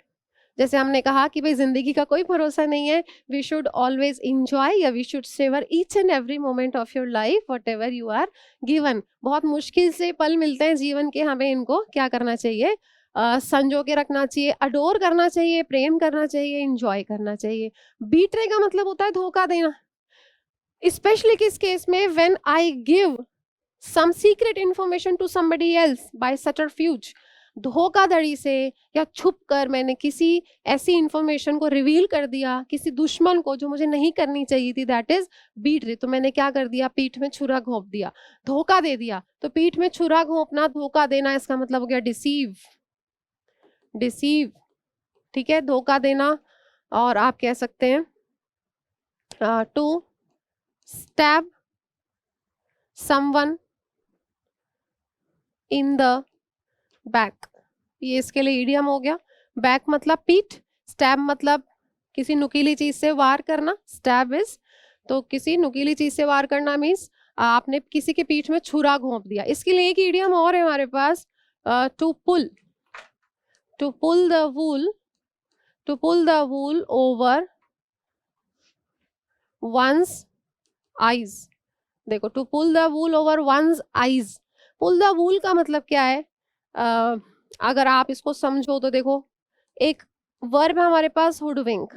जैसे हमने कहा कि भाई जिंदगी का कोई भरोसा नहीं है, वी शुड ऑलवेज इंजॉय या we should savour each and every moment of your life whatever you are given. बहुत मुश्किल से पल मिलते हैं जीवन के, हमें इनको क्या करना चाहिए, संजो के रखना चाहिए, अडोर करना चाहिए, प्रेम करना चाहिए, इंजॉय करना चाहिए। बीट्रे का मतलब होता है धोखा देना, स्पेशली किस केस में, when I give some secret information to somebody else by subterfuge, धोखाधड़ी से या छुप कर मैंने किसी ऐसी इंफॉर्मेशन को रिवील कर दिया किसी दुश्मन को जो मुझे नहीं करनी चाहिए थी, दैट इज बीट्रे। तो मैंने क्या कर दिया, पीठ में छुरा घोंप दिया, धोखा दे दिया। तो पीठ में छुरा घोंपना, धोखा देना, इसका मतलब हो गया डिसीव, डिसीव, ठीक है, धोखा देना। और आप कह सकते हैं to stab someone in the back, ये इसके लिए इडियम हो गया। बैक मतलब पीठ, स्टैब मतलब किसी नुकीली चीज से वार करना, स्टैब इज, तो किसी नुकीली चीज से वार करना मीन्स आपने किसी के पीठ में छुरा घोंप दिया। इसके लिए एक इडियम और है हमारे पास, to pull, to pull the wool, to pull the wool over one's eyes. देखो, to pull the wool over one's eyes, pull the wool का मतलब क्या है, अगर आप इसको समझो तो देखो, एक वर्ब है हमारे पास हुडविंक,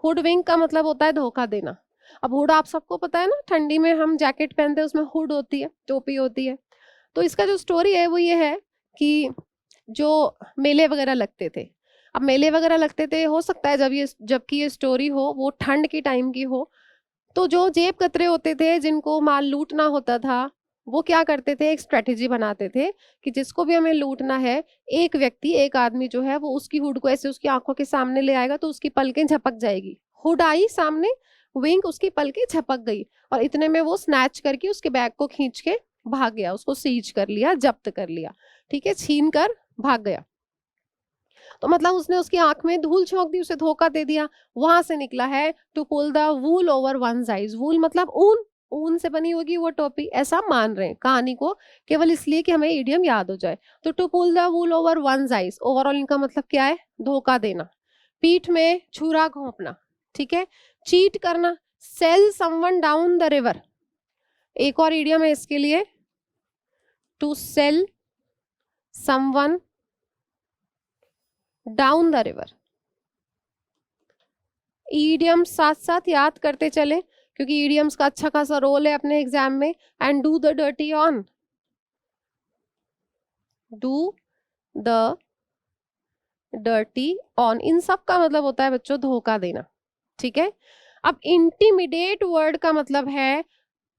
हुडविंक का मतलब होता है धोखा देना। अब हुड आप सबको पता है ना, ठंडी में हम जैकेट पहनते हैं उसमें हुड होती है, टोपी होती है। तो इसका जो स्टोरी है वो ये है कि जो मेले वगैरह लगते थे, अब मेले वगैरह लगते थे, हो सकता है जबकि ये स्टोरी हो वो ठंड की टाइम की हो, तो जो जेब कतरे होते थे जिनको माल लूटना होता था, वो क्या करते थे, एक स्ट्रेटेजी बनाते थे कि जिसको भी हमें लूटना है, एक व्यक्ति, एक आदमी जो है वो उसकी हुड को ऐसे उसकी आंखों के सामने ले आएगा तो उसकी पलकें झपक जाएगी, हुड आई सामने, विंग, उसकी पलकें झपक गई, और इतने में वो स्नैच करके उसके बैग को खींच के भाग गया, उसको सीज कर लिया, जब्त कर लिया, ठीक है, छीन कर भाग गया। तो मतलब उसने उसकी आंख में धूल झोंक दी, उसे धोखा दे दिया, वहां से निकला है to pull the wool over one's eyes. Wool मतलब ऊन, ऊन से बनी होगी वो टोपी, ऐसा मान रहे हैं कहानी को, केवल इसलिए कि हमें इडियम याद हो जाए। तो to pull the wool over one's eyes, overall इनका मतलब क्या है, धोखा देना, पीठ में छुरा घोंपना, ठीक है, चीट करना, sell someone down the river. एक और इडियम है इसके लिए, to sell someone down the river. Idiom साथ साथ याद करते चले, क्योंकि इडियम्स का अच्छा खासा रोल है अपने एग्जाम में। And do the dirty on, do the dirty on, इन सब का मतलब होता है बच्चों धोखा देना। ठीक है। अब इंटिमिडेट वर्ड का मतलब है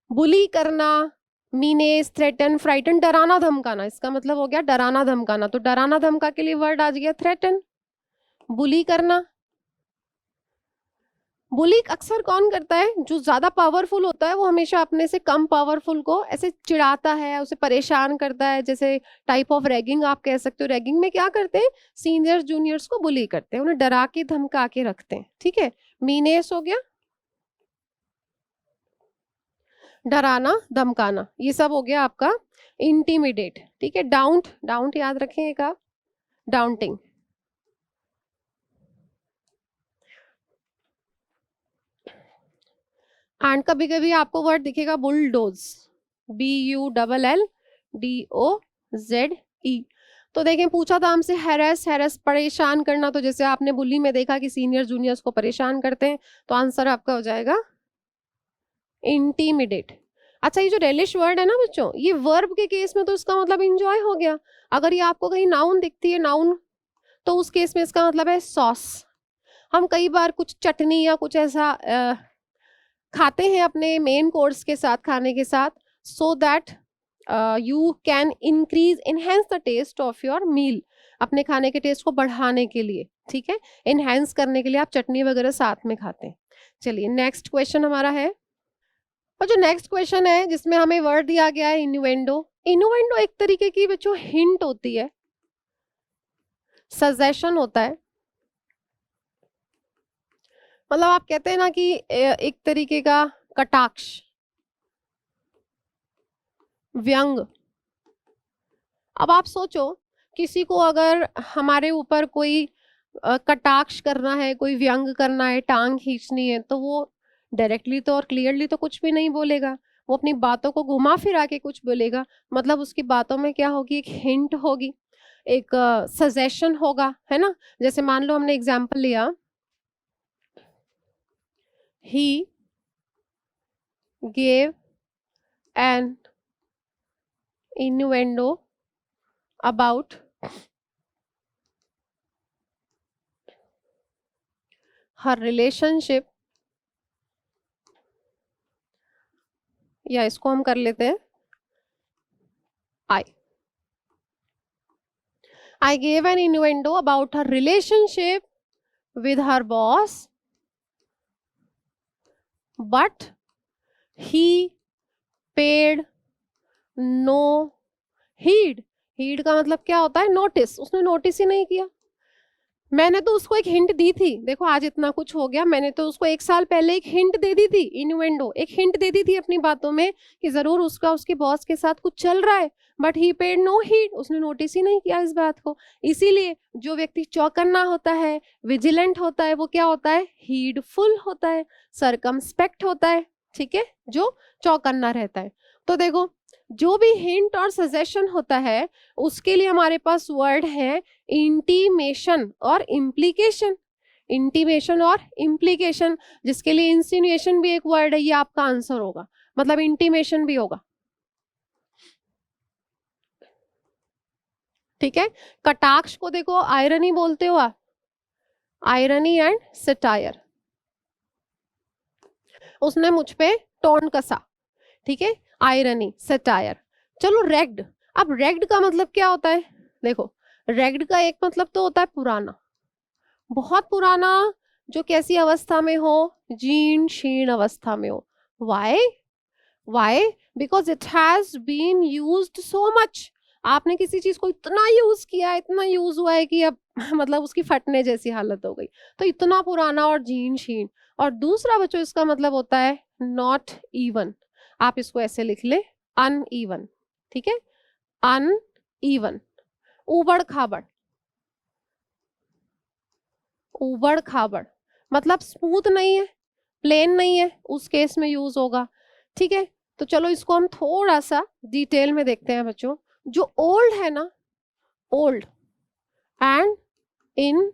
बुली करना, मीनेस, थ्रेटन, फ्राइटन, डराना धमकाना। इसका मतलब हो गया डराना धमकाना। तो डराना धमका के लिए वर्ड आ गया थ्रेटन। बुली करना, बुली अक्सर कौन करता है? जो ज्यादा पावरफुल होता है वो हमेशा अपने से कम पावरफुल को ऐसे चिढ़ाता है, उसे परेशान करता है। जैसे टाइप ऑफ रैगिंग आप कह सकते हो। रैगिंग में क्या करते हैं? सीनियर्स जूनियर्स को बुली करते हैं, उन्हें डरा के धमका के रखते हैं। ठीक है। मीनेस हो गया डराना धमकाना, ये सब हो गया आपका इंटिमिडेट। ठीक है। डाउंट, डाउंट याद रखिएगा, डाउंटिंग। एंड कभी कभी आपको वर्ड दिखेगा बुलडोज, BULLDOZE। तो देखें पूछा था हमसे हैरेस, हैरेस परेशान करना। तो जैसे आपने बुली में देखा कि सीनियर जूनियर्स को परेशान करते हैं, तो आंसर आपका हो जाएगा इंटिमिडेट। अच्छा, ये जो रेलिश वर्ड है ना बच्चों, ये वर्ब के केस में तो इसका मतलब इंजॉय हो गया। अगर ये आपको कहीं नाउन दिखती है, नाउन, तो उस केस में इसका मतलब है सॉस। हम कई बार कुछ चटनी या कुछ ऐसा खाते हैं अपने मेन कोर्स के साथ, खाने के साथ, so that you can increase enhance the taste of your meal, अपने खाने के टेस्ट को बढ़ाने के लिए। ठीक है। इनहेंस करने के लिए आप चटनी वगैरह साथ में खाते हैं। चलिए नेक्स्ट क्वेश्चन हमारा है, और जो नेक्स्ट क्वेश्चन है जिसमें हमें वर्ड दिया गया है इन्यूएंडो। इन्यूएंडो एक तरीके की बच्चों हिंट होती है, सजेशन होता है। मतलब आप कहते हैं ना कि एक तरीके का कटाक्ष, व्यंग। अब आप सोचो, किसी को अगर हमारे ऊपर कोई कटाक्ष करना है, कोई व्यंग करना है, टांग खींचनी है, तो वो डायरेक्टली तो और क्लियरली तो कुछ भी नहीं बोलेगा, वो अपनी बातों को घुमा फिरा के कुछ बोलेगा। मतलब उसकी बातों में क्या होगी? एक हिंट होगी, एक सजेशन होगा, है ना। जैसे मान लो हमने एग्जाम्पल लिया, he gave an innuendo about her relationship, या इसको हम कर लेते हैं I gave an innuendo about her relationship with her boss, but he paid no heed. heed का मतलब क्या होता है? नोटिस। उसने नोटिस ही नहीं किया। मैंने तो उसको एक हिंट दी थी, देखो आज इतना कुछ हो गया, मैंने तो उसको 1 साल पहले एक हिंट दे दी थी, इन्यूएंडो, एक हिंट दे दी थी अपनी बातों में कि जरूर उसका उसके बॉस के साथ कुछ चल रहा है, but he paid no heed, उसने नोटिस ही नहीं किया इस बात को। इसीलिए जो व्यक्ति चौकन्ना होता है, विजिलेंट होता है, वो क्या होता है? हीडफुल होता है, सरकमस्पेक्ट होता है। ठीक है, जो चौकन्ना रहता है। तो देखो, जो भी हिंट और सजेशन होता है उसके लिए हमारे पास वर्ड है इंटीमेशन और इम्प्लीकेशन। इंटीमेशन और इम्प्लीकेशन, जिसके लिए इंसिनुएशन भी एक वर्ड है, ये आपका आंसर होगा, मतलब इंटीमेशन भी होगा। ठीक है। कटाक्ष को देखो आयरनी बोलते हो आप, आयरनी एंड सटायर। उसने मुझ पे टोन कसा, ठीक है, आयरनी, सटायर। चलो रेग्ड। अब रेग्ड का मतलब क्या होता है? देखो, रेग्ड का एक मतलब तो होता है पुराना, बहुत पुराना, जो कैसी अवस्था में हो? जीर्ण शीर्ण अवस्था में हो। Why? Why? Because it has been used so much. आपने किसी चीज को इतना यूज किया, इतना यूज हुआ है कि अब मतलब उसकी फटने जैसी हालत हो गई। तो इतना पुराना और जीर्ण शीर्ण। और दूसरा बच्चों इसका मतलब होता है नॉट इवन। आप इसको ऐसे लिख ले, अनइवन। ठीक है, अनइवन, उबड़ खाबड़। उबड़ खाबड़ मतलब स्मूथ नहीं है, प्लेन नहीं है, उस केस में यूज होगा। ठीक है। तो चलो इसको हम थोड़ा सा डिटेल में देखते हैं बच्चों। जो ओल्ड है ना, old and in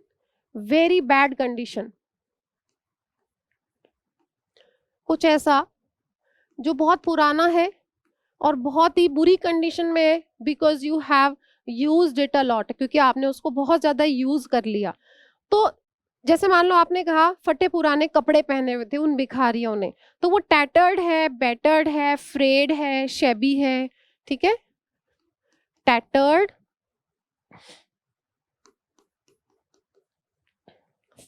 very bad condition, कुछ ऐसा जो बहुत पुराना है और बहुत ही बुरी कंडीशन में है, because you have used it a lot, क्योंकि आपने उसको बहुत ज्यादा यूज कर लिया। तो जैसे मान लो आपने कहा फटे पुराने कपड़े पहने हुए थे उन भिखारियों ने, तो वो टैटर्ड है, बैटर्ड है, फ्रेड है, शेबी है। ठीक है, टैटर्ड,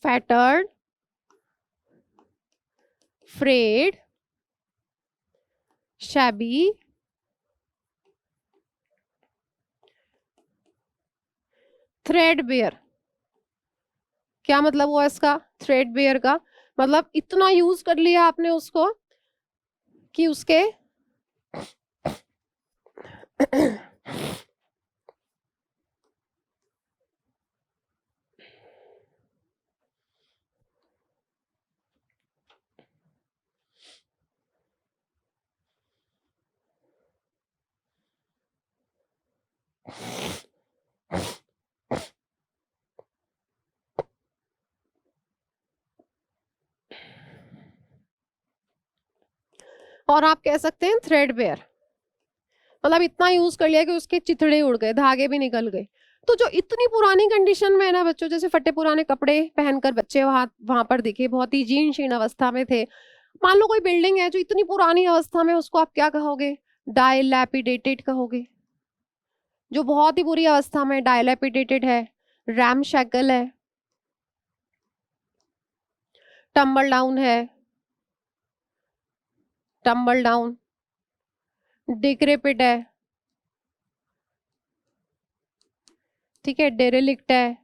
फैटर्ड, फ्रेड, शैबी, थ्रेडबेयर। क्या मतलब हुआ इसका? थ्रेडबेयर का मतलब इतना यूज कर लिया आपने उसको कि उसके और आप कह सकते हैं थ्रेडबेयर, मतलब इतना यूज कर लिया कि उसके चिथड़े उड़ गए, धागे भी निकल गए। तो जो इतनी पुरानी कंडीशन में है ना बच्चों, जैसे फटे पुराने कपड़े पहनकर बच्चे वहां वहां पर दिखे, बहुत ही जीर्ण शीर्ण अवस्था में थे। मान लो कोई बिल्डिंग है जो इतनी पुरानी अवस्था में, उसको आप क्या कहोगे? डायलैपिडेटेड कहोगे। जो बहुत ही बुरी अवस्था में डायलैपिडेटेड है, रैमशैकल है, टम्बल डाउन है, टम्बल डाउन, डिक्रेपिट है, ठीक है, डेरेलिक्ट है।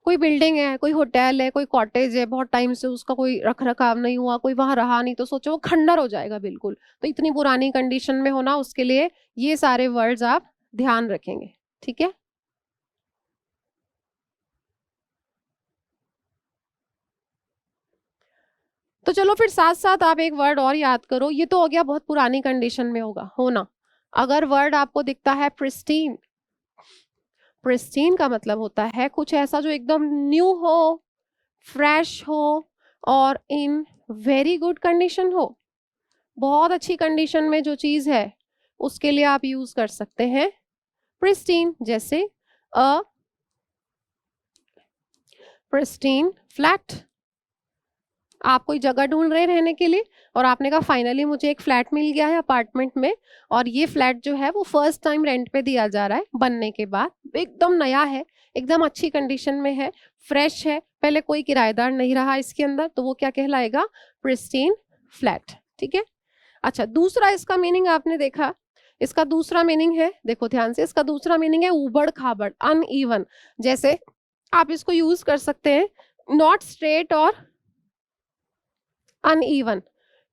कोई बिल्डिंग है, कोई होटल है, कोई कॉटेज है, बहुत टाइम से उसका कोई रख रखाव नहीं हुआ, कोई वहां रहा नहीं, तो सोचो वो खंडर हो जाएगा बिल्कुल। तो इतनी पुरानी कंडीशन में होना, उसके लिए ये सारे वर्ड्स आप ध्यान रखेंगे। ठीक है, तो चलो फिर साथ साथ आप एक वर्ड और याद करो। ये तो हो गया बहुत पुरानी कंडीशन में होगा होना। अगर वर्ड आपको दिखता है प्रिस्टीन, प्रिस्टीन का मतलब होता है कुछ ऐसा जो एकदम न्यू हो, फ्रेश हो और इन वेरी गुड कंडीशन हो। बहुत अच्छी कंडीशन में जो चीज है उसके लिए आप यूज कर सकते हैं प्रिस्टीन। जैसे अ प्रिस्टीन फ्लैट। आप कोई जगह ढूंढ रहे हैं रहने के लिए और आपने कहा फाइनली मुझे एक फ्लैट मिल गया है अपार्टमेंट में, और ये फ्लैट जो है वो फर्स्ट टाइम रेंट पे दिया जा रहा है बनने के बाद, एकदम नया है, एकदम अच्छी कंडीशन में है, फ्रेश है, पहले कोई किराएदार नहीं रहा इसके अंदर, तो वो क्या कहलाएगा? Pristine flat. ठीक है, अच्छा दूसरा इसका मीनिंग आपने देखा, इसका दूसरा मीनिंग है, देखो ध्यान से, इसका दूसरा मीनिंग है उबड़ खाबड़, अनइवन। जैसे आप इसको यूज कर सकते हैं नॉट स्ट्रेट और अनइवन।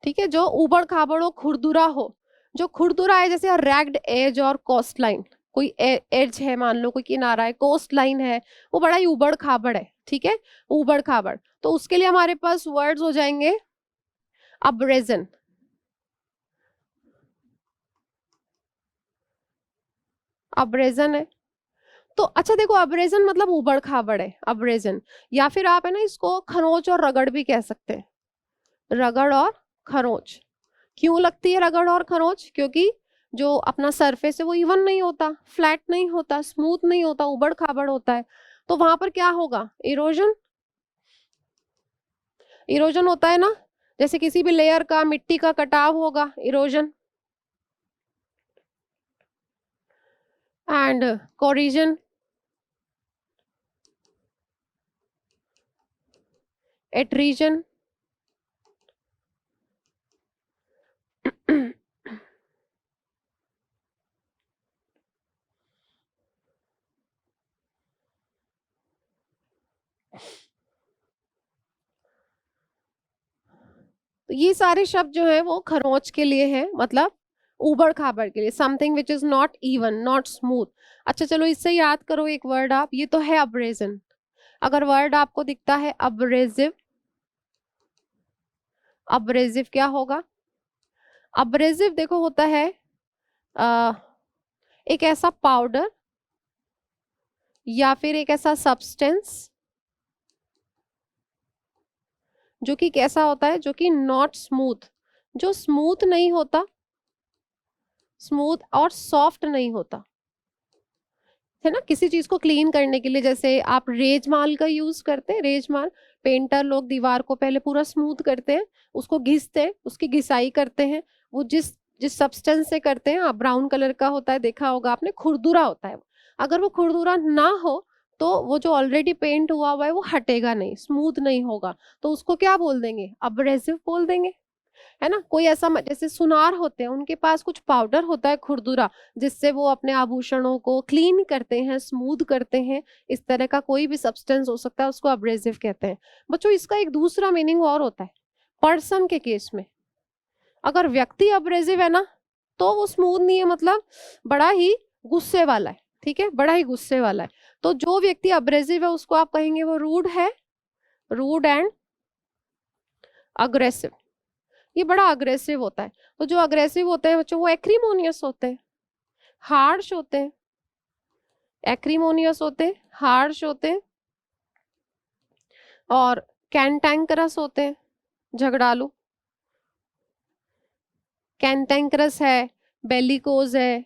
ठीक है, जो उबड़ खाबड़ हो, खुरदुरा हो। जो खुरदुरा है जैसे रैग्ड एज और कोस्ट लाइन, कोई एज है, मान लो कोई किनारा है, कोस्ट लाइन है, वो बड़ा ही उबड़ खाबड़ है। ठीक है, उबड़ खाबड़, तो उसके लिए हमारे पास वर्ड्स हो जाएंगे अब्रेजन। अब्रेजन है तो अच्छा देखो, अब्रेजन मतलब उबड़ खाबड़ है अब्रेजन। या फिर आप है ना इसको खरोच और रगड़ भी कह सकते हैं, रगड़ और खरोच। क्यों लगती है रगड़ और खरोच? क्योंकि जो अपना सरफेस है वो इवन नहीं होता, फ्लैट नहीं होता, स्मूथ नहीं होता, उबड़ खाबड़ होता है। तो वहां पर क्या होगा? इरोजन। इरोजन होता है ना, जैसे किसी भी लेयर का, मिट्टी का कटाव होगा, इरोजन। And corrosion, एट्रीजन। तो ये सारे शब्द जो है वो खरोच के लिए है, मतलब उबड़ खाबड़ के लिए, something which is not even, not smooth. अच्छा चलो इससे याद करो एक वर्ड आप, ये तो है अब्रेजन। अगर वर्ड आपको दिखता है अब्रेजिव, अब्रेजिव क्या होगा? अब्रेजिव देखो होता है आ, एक ऐसा पाउडर या फिर एक ऐसा सब्सटेंस जो कि कैसा होता है, जो कि नॉट स्मूथ, जो स्मूथ नहीं होता, स्मूथ और सॉफ्ट नहीं होता, है ना। किसी चीज को क्लीन करने के लिए जैसे आप रेजमाल का यूज करते हैं, रेजमाल, पेंटर लोग दीवार को पहले पूरा स्मूथ करते हैं, उसको घिसते हैं, उसकी घिसाई करते हैं, वो जिस जिस सब्सटेंस से करते हैं, ब्राउन कलर का होता है, देखा होगा आपने, खुरदुरा होता है वो। अगर वो खुरदुरा ना हो तो वो जो ऑलरेडी पेंट हुआ हुआ है वो हटेगा नहीं, स्मूथ नहीं होगा, तो उसको क्या बोल देंगे, अब्रेसिव बोल देंगे, है ना। कोई ऐसा जैसे सुनार होते हैं, उनके पास कुछ पाउडर होता है खुरदुरा, जिससे वो अपने आभूषणों को क्लीन करते हैं, स्मूथ करते हैं, इस तरह का कोई भी सब्सटेंस हो सकता है, उसको अब्रेसिव कहते हैं। बच्चों इसका एक दूसरा मीनिंग और होता है, पर्सन के केस में अगर व्यक्ति अब्रेसिव है ना, तो वो स्मूथ नहीं है, मतलब बड़ा ही गुस्से वाला है, ठीक है, बड़ा ही गुस्से वाला है। तो जो व्यक्ति अब्रेसिव है उसको आप कहेंगे वो रूड है, रूड एंड अग्रेसिव, ये बड़ा अग्रेसिव होता है। तो जो अग्रेसिव होते हैं बच्चों वो एक्रीमोनियस होते हैं, हार्श होते हैं, एक्रीमोनियस होते हैं, हार्श होते हैं, और कैंटैंकरस होते हैं, झगड़ालू, कैंटैंकरस है, बेलिकोज है,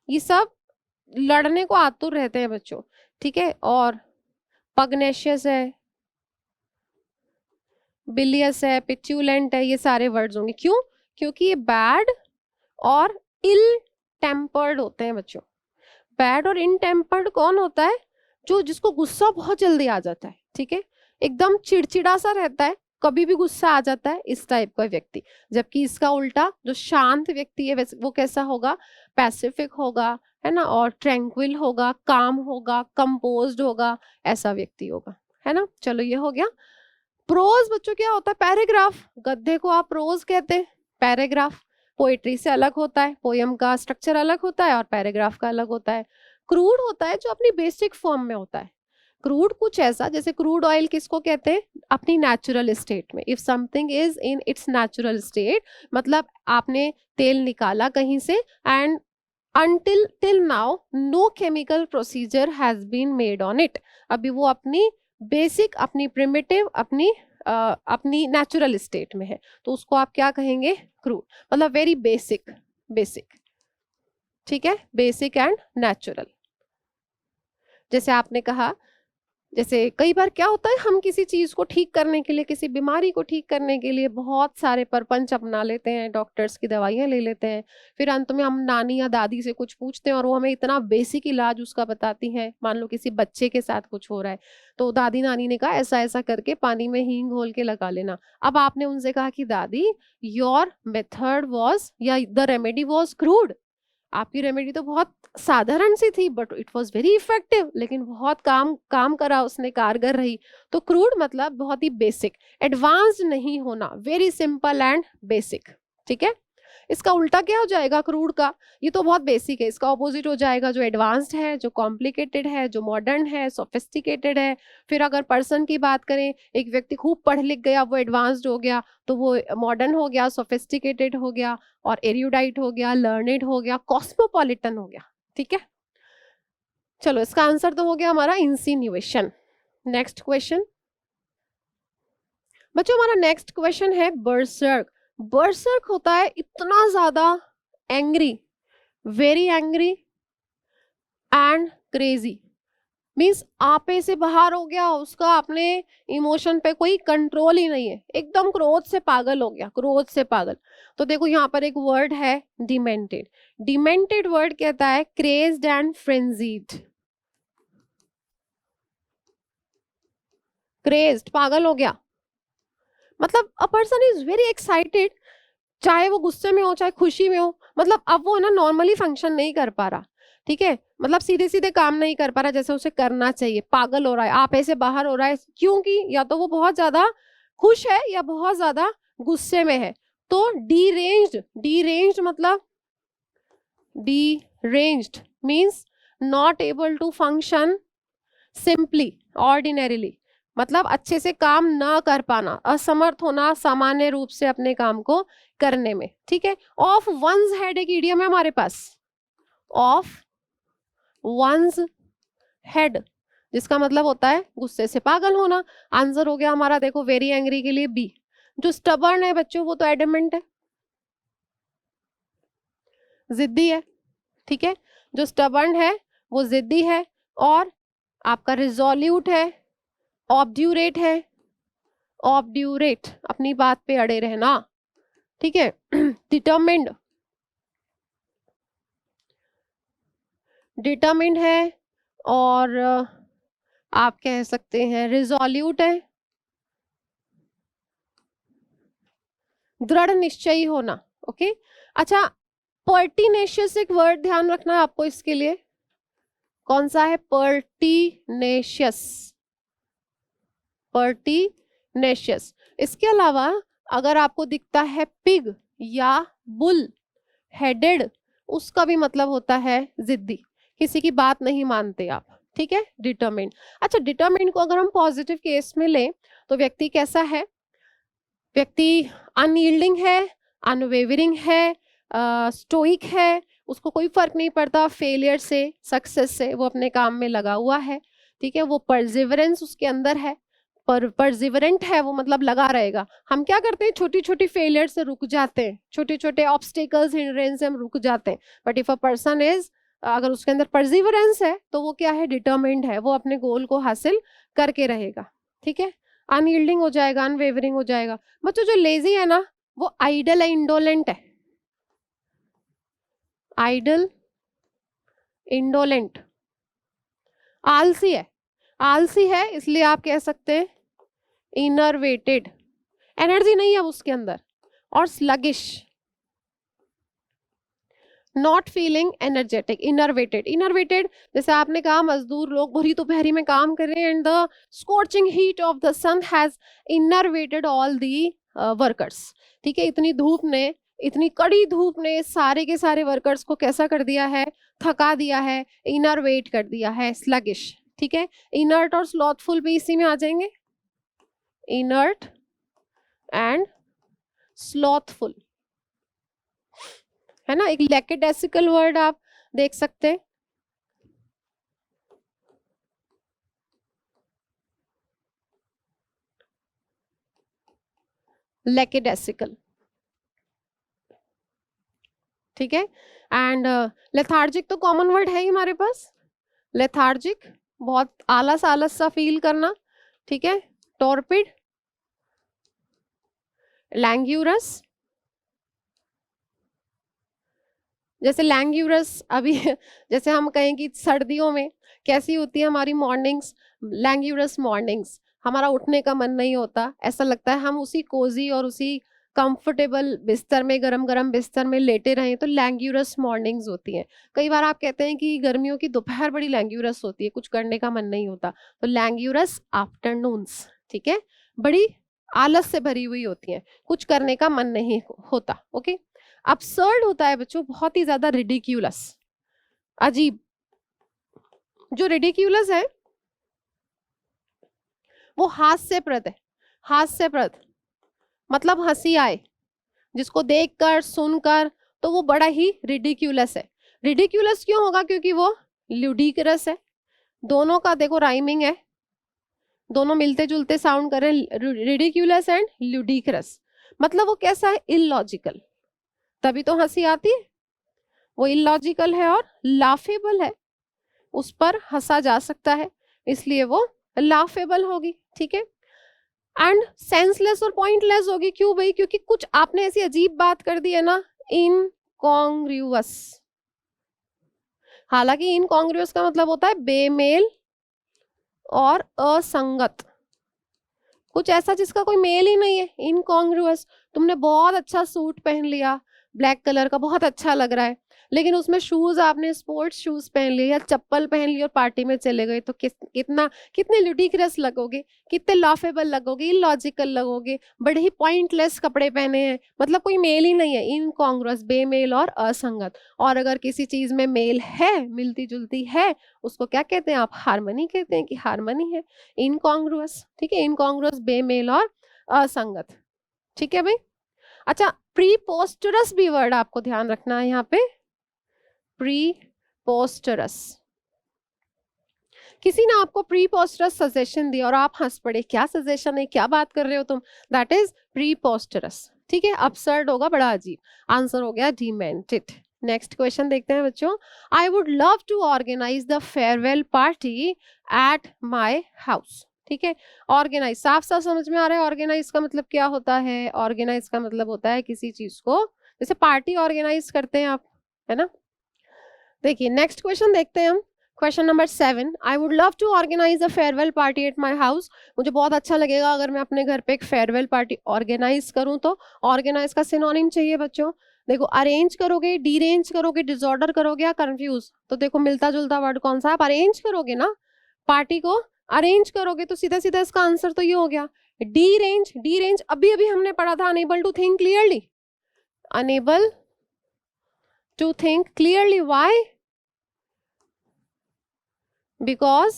ये सब लड़ने को आतुर रहते हैं बच्चों, ठीक है। और पगनेशियस है, बिलियस है, पिट्यूलेंट है, ये सारे वर्ड्स होंगे। क्यों? क्योंकि ये बैड और इल टेम्पर्ड होते हैं बच्चों। बैड और इनटेम्पर्ड कौन होता है? जो जिसको गुस्सा बहुत जल्दी आ जाता है, ठीक है, एकदम चिड़चिड़ा सा रहता है, कभी भी गुस्सा आ जाता है, इस टाइप का व्यक्ति। जबकि इसका उल्टा जो शांत व्यक्ति है वैसे वो कैसा होगा? पैसिफिक होगा, है ना, और ट्रैंक्विल होगा, काम होगा, कंपोज्ड होगा, ऐसा व्यक्ति होगा, है ना। चलो ये हो गया। प्रोज बच्चों क्या होता है? पैराग्राफ। गद्य को आप प्रोज कहते हैं, पैराग्राफ पोएट्री से अलग होता है, पोयम का स्ट्रक्चर अलग होता है और पैराग्राफ का अलग होता है। क्रूड होता है जो अपनी बेसिक फॉर्म में होता है। क्रूड कुछ ऐसा, जैसे क्रूड ऑयल किसको कहते हैं? अपनी नेचुरल स्टेट में। If something is in its natural state, मतलब आपने तेल निकाला कहीं से, and until till now no chemical procedure has been made on it, अभी वो अपनी बेसिक, अपनी प्रिमिटिव, अपनी नेचुरल स्टेट में है, तो उसको आप क्या कहेंगे? क्रूड, मतलब वेरी बेसिक, बेसिक, ठीक है, बेसिक एंड नेचुरल। जैसे आपने कहा, जैसे कई बार क्या होता है, हम किसी चीज को ठीक करने के लिए, किसी बीमारी को ठीक करने के लिए बहुत सारे परपंच अपना लेते हैं, डॉक्टर्स की दवाइयां ले लेते हैं, फिर अंत में हम नानी या दादी से कुछ पूछते हैं और वो हमें इतना बेसिक इलाज उसका बताती हैं। मान लो किसी बच्चे के साथ कुछ हो रहा है, तो दादी नानी ने कहा ऐसा ऐसा करके पानी में हींग घोल के लगा लेना। अब आपने उनसे कहा कि दादी योर मेथड वॉज, या द रेमेडी वॉज क्रूड, आपकी रेमेडी तो बहुत साधारण सी थी but it was very effective, लेकिन बहुत काम काम करा उसने, कारगर रही। तो क्रूड मतलब बहुत ही बेसिक, एडवांस्ड नहीं होना, वेरी सिंपल एंड बेसिक, ठीक है। इसका उल्टा क्या हो जाएगा क्रूड का? ये तो बहुत बेसिक है, इसका ऑपोजिट हो जाएगा जो एडवांस्ड है, जो कॉम्प्लिकेटेड है, जो मॉडर्न है, सोफिस्टिकेटेड है। फिर अगर पर्सन की बात करें, एक व्यक्ति खूब पढ़ लिख गया, वो एडवांस्ड हो गया, तो वो मॉडर्न हो गया, सोफिस्टिकेटेड हो गया, और एरियोडाइट हो गया, लर्नेड हो गया, कॉस्मोपॉलिटन हो गया, ठीक है। चलो इसका आंसर तो हो गया हमारा इंसिन्यूएशन। नेक्स्ट क्वेश्चन बच्चों, हमारा नेक्स्ट क्वेश्चन है बर्सर्क। बर्सर्क होता है इतना ज्यादा angry, very angry and crazy, means आपे से बाहर हो गया, उसका अपने इमोशन पे कोई कंट्रोल ही नहीं है, एकदम क्रोध से पागल हो गया, क्रोध से पागल। तो देखो यहाँ पर एक वर्ड है डिमेंटेड। डिमेंटेड वर्ड कहता है क्रेज्ड एंड फ्रेंजीड। क्रेज्ड, पागल हो गया, मतलब अ पर्सन इज वेरी एक्साइटेड, चाहे वो गुस्से में हो चाहे खुशी में हो, मतलब अब वो ना नॉर्मली फंक्शन नहीं कर पा रहा, ठीक है, मतलब सीधे सीधे काम नहीं कर पा रहा जैसे उसे करना चाहिए, पागल हो रहा है, आप ऐसे बाहर हो रहा है, क्योंकि या तो वो बहुत ज्यादा खुश है या बहुत ज्यादा गुस्से में है। तो डीरेंज्ड, डीरेंज्ड मतलब, deranged means not able to function simply, ordinarily, मतलब अच्छे से काम ना कर पाना, असमर्थ होना सामान्य रूप से अपने काम को करने में, ठीक है। ऑफ वंस हेड एक इडियम है हमारे पास, ऑफ वंस हेड, जिसका मतलब होता है गुस्से से पागल होना। आंसर हो गया हमारा देखो वेरी एंग्री के लिए बी। जो स्टबर्न है बच्चों वो तो एडमेंट है, जिद्दी है, ठीक है। जो स्टबर्न है वो जिद्दी है, और आपका रिजोल्यूट है, ऑब्ड्यूरेट है, ऑब्ड्यूरेट अपनी बात पे अड़े रहना, ठीक है। डिटरमिन्ड, डिटरमिन्ड है, और आप कह सकते हैं रिजोल्यूट है, दृढ़ निश्चयी होना। ओके, अच्छा पर्टिनेशियस एक वर्ड ध्यान रखना है आपको इसके लिए, कौन सा है? पर्टिनेशियस, पर्टिनेशियस। इसके अलावा अगर आपको दिखता है पिग या बुल हेडेड, उसका भी मतलब होता है जिद्दी, किसी की बात नहीं मानते आप, ठीक है। डिटरमिन्ड। अच्छा डिटरमिन्ड को अगर हम पॉजिटिव केस में लें तो व्यक्ति कैसा है? व्यक्ति अनयील्डिंग है, अनवेवरिंग है, स्टोइक है, उसको कोई फर्क नहीं पड़ता फेलियर से सक्सेस से, वो अपने काम में लगा हुआ है, ठीक है। वो परसिवरेंस उसके अंदर है, परसिवरेंट है, वो मतलब लगा रहेगा। हम क्या करते हैं, छोटी छोटी फेलियर से रुक जाते हैं, छोटे छोटे ऑब्स्टिकल्स हिंड्रेंस से हम रुक जाते हैं। But if a person is, अगर उसके अंदर परसिवरेंस है तो वो क्या है? डिटरमिन्ड है, वो अपने गोल को हासिल करके रहेगा, ठीक है। अनयील्डिंग हो जाएगा, अनवेवरिंग हो जाएगा। बच्चों जो लेजी है ना वो आइडल है, इंडोलेंट है, आइडल, इंडोलेंट, आलसी है। आलसी है इसलिए आप कह सकते हैं इनरवेटेड, एनर्जी नहीं है उसके अंदर, और sluggish, not feeling energetic. Innervated, innervated जैसे आपने कहा मजदूर लोग भरी दोपहरी में काम कर रहे हैं, and the scorching heat of the sun has enervated all the workers, ठीक है। इतनी धूप ने, इतनी कड़ी धूप ने सारे के सारे वर्कर्स को कैसा कर दिया है? थका दिया है, इनरवेट कर दिया है, स्लगिश, ठीक है। इनर्ट और स्लॉथफुल भी इसी में आ जाएंगे, इनर्ट एंड स्लॉथफुल, है ना। एक लैकेडेसिकल वर्ड आप देख सकते हैं, लैकेडेसिकल, ठीक है। एंड लेथार्जिक तो कॉमन वर्ड है ही हमारे पास, लेथार्जिक बहुत आलस आलस सा फील करना, ठीक है। टॉर्पिड, लैंग्यूरस, जैसे लैंग्यूरस अभी जैसे हम कहें कि सर्दियों में कैसी होती है हमारी मॉर्निंग्स, लैंग्यूरस मॉर्निंग्स, हमारा उठने का मन नहीं होता, ऐसा लगता है हम उसी कोजी और उसी कंफर्टेबल बिस्तर में, गरम गरम बिस्तर में लेटे रहें, तो लैंग्यूरस मॉर्निंग्स होती हैं। कई बार आप कहते हैं कि गर्मियों की दोपहर बड़ी लैंग्यूरस होती है, कुछ करने का मन नहीं होता, तो लैंग्यूरस आफ्टरनून्स, ठीक है, बड़ी आलस से भरी हुई होती हैं, कुछ करने का मन नहीं होता। ओके, absurd होता है बच्चों बहुत ही ज्यादा रिडिक्यूलस, अजीब। जो रिडिक्यूलस है वो हास्यप्रद है, हास्यप्रद मतलब हंसी आए, जिसको देखकर सुनकर तो वो बड़ा ही रिडिक्यूलस है। रिडिक्यूलस क्यों होगा? क्योंकि वो ल्यूडिकरस है। दोनों का देखो राइमिंग है, दोनों मिलते जुलते साउंड कर रहे हैं, रिडिक्यूलस एंड ल्यूडिकरस। मतलब वो कैसा है? इलॉजिकल, तभी तो हंसी आती है। वो इलॉजिकल है और लाफेबल है, उस पर हंसा जा सकता है, इसलिए वो लाफेबल होगी, ठीक है। एंड सेंसलेस और पॉइंटलेस होगी, क्यों भाई? क्योंकि कुछ आपने ऐसी अजीब बात कर दी है ना, इनकॉन्ग्रुअस। हालांकि इनकॉन्ग्रुअस का मतलब होता है बेमेल और असंगत, कुछ ऐसा जिसका कोई मेल ही नहीं है, इनकॉन्ग्रुअस। तुमने बहुत अच्छा सूट पहन लिया, ब्लैक कलर का, बहुत अच्छा लग रहा है, लेकिन उसमें शूज आपने स्पोर्ट्स शूज पहन लिए या चप्पल पहन ली और पार्टी में चले गए, तो कितने लुडिक्रस लगोगे, कितने लॉफेबल लगोगे, इलॉजिकल लगोगे, बड़े ही पॉइंटलेस कपड़े पहने हैं, मतलब कोई मेल ही नहीं है, इनकॉन्ग्रुअस, बेमेल और असंगत। और अगर किसी चीज में मेल है, मिलती जुलती है, उसको क्या कहते हैं आप? हार्मनी कहते हैं कि हार्मनी है। इनकॉन्ग्रुअस, ठीक है, इनकॉन्ग्रुअस, बेमेल और असंगत, ठीक है भाई। अच्छा प्रीपोस्टरस भी वर्ड आपको ध्यान रखना है यहाँ पे, प्रीपोस्टरस। किसी ने आपको प्रीपोस्टरस सजेशन दिया और आप हंस पड़े, क्या सजेशन है, क्या बात कर रहे हो तुम, दैट इज प्रीपोस्टरस। ठीक है, absurd होगा, बड़ा अजीब। आंसर हो गया डिमेंटेड। नेक्स्ट क्वेश्चन देखते हैं बच्चों। I would love to organise the farewell party at my house. ठीक है, ऑर्गेनाइज साफ साफ समझ में आ रहा है। ऑर्गेनाइज का मतलब क्या होता है? ऑर्गेनाइज का मतलब होता है किसी चीज को, जैसे पार्टी ऑर्गेनाइज करते हैं आप, है ना। देखिए नेक्स्ट क्वेश्चन देखते हैं हम। Question number 7, I would love to organise a farewell party at my house. मुझे बहुत अच्छा लगेगा अगर मैं अपने घर पे एक फेयरवेल पार्टी ऑर्गेनाइज करूं। तो ऑर्गेनाइज का सिनोनिम चाहिए बच्चों। देखो, अरेंज करोगे, डीरेंज करोगे, डिसऑर्डर करोगे या कंफ्यूज। तो देखो मिलता जुलता वर्ड कौन सा? आप अरेंज करोगे ना, पार्टी को अरेंज करोगे, तो सीधा सीधा इसका आंसर तो ये हो गया। डीरेंज, डीरेंज अभी अभी हमने पढ़ा था, unable to think clearly, unable to think clearly. Why? because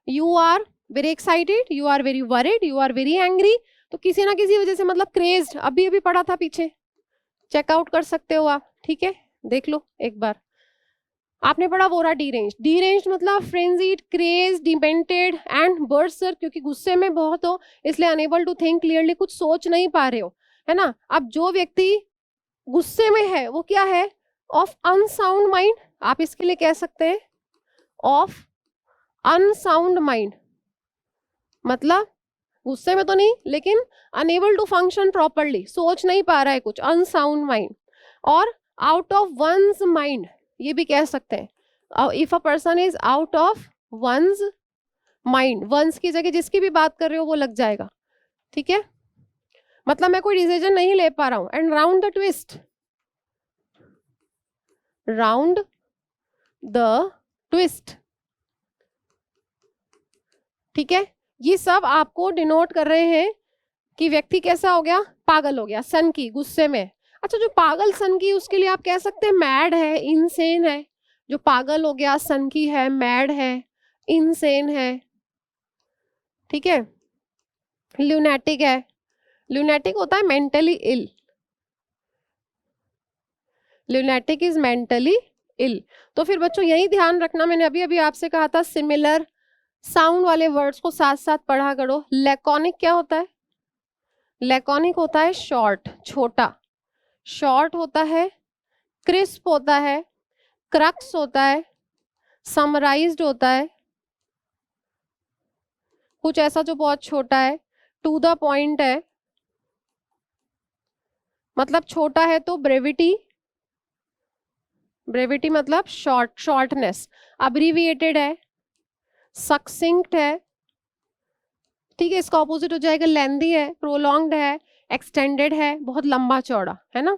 you are very excited, you are very worried, you are very angry। तो किसी ना किसी वजह से, मतलब क्रेज्ड, अभी अभी पढ़ा था पीछे, चेकआउट कर सकते हो आप। ठीक है, देख लो एक बार। आपने पढ़ा वो रहा डीरेंज। डीरेंज मतलब फ्रेंजीड, क्रेज, डिमेंटेड एंड बर्सर, क्योंकि गुस्से में बहुत हो इसलिए अनेबल टू थिंक क्लियरली, कुछ सोच नहीं पा रहे हो, है ना। अब जो व्यक्ति गुस्से में है वो क्या है? Of unsound mind. आप इसके लिए कह सकते हैं ऑफ अनसाउंड माइंड, मतलब गुस्से में तो नहीं लेकिन अनेबल टू फंक्शन प्रॉपरली, सोच नहीं पा रहा है कुछ, अनसाउंड माइंड। और आउट ऑफ वंस माइंड, ये भी कह सकते हैं। If a person is out of one's mind, one's की जगह जिसकी भी बात कर रहे हो वो लग जाएगा। ठीक है, मतलब मैं कोई डिसीजन नहीं ले पा रहा हूं। And round the twist, round the twist. ठीक है, ये सब आपको डिनोट कर रहे हैं कि व्यक्ति कैसा हो गया? पागल हो गया, सन की, गुस्से में। अच्छा, जो पागल सन की, उसके लिए आप कह सकते हैं मैड है, इनसेन है। जो पागल हो गया, सन की है, मैड है, इनसेन है। ठीक है, ल्यूनेटिक है। ल्यूनेटिक होता है mentally ill, lunatic is mentally ill. तो फिर बच्चों यही ध्यान रखना, मैंने अभी अभी आपसे कहा था सिमिलर साउंड वाले वर्ड्स को साथ साथ पढ़ा करो। लैकोनिक क्या होता है? लैकोनिक होता है शॉर्ट, छोटा। शॉर्ट होता है, क्रिस्प होता है, क्रक्स होता है, समराइज्ड होता है, कुछ ऐसा जो बहुत छोटा है, टू द पॉइंट है। मतलब छोटा है तो ब्रेविटी, ब्रेविटी मतलब शॉर्ट, शॉर्टनेस। अब्रीविएटेड है, सक्सिंक्ट है। ठीक है, इसका ऑपोजिट हो जाएगा लेंदी है, प्रोलॉन्ग्ड है, एक्सटेंडेड है, बहुत लंबा चौड़ा, है ना।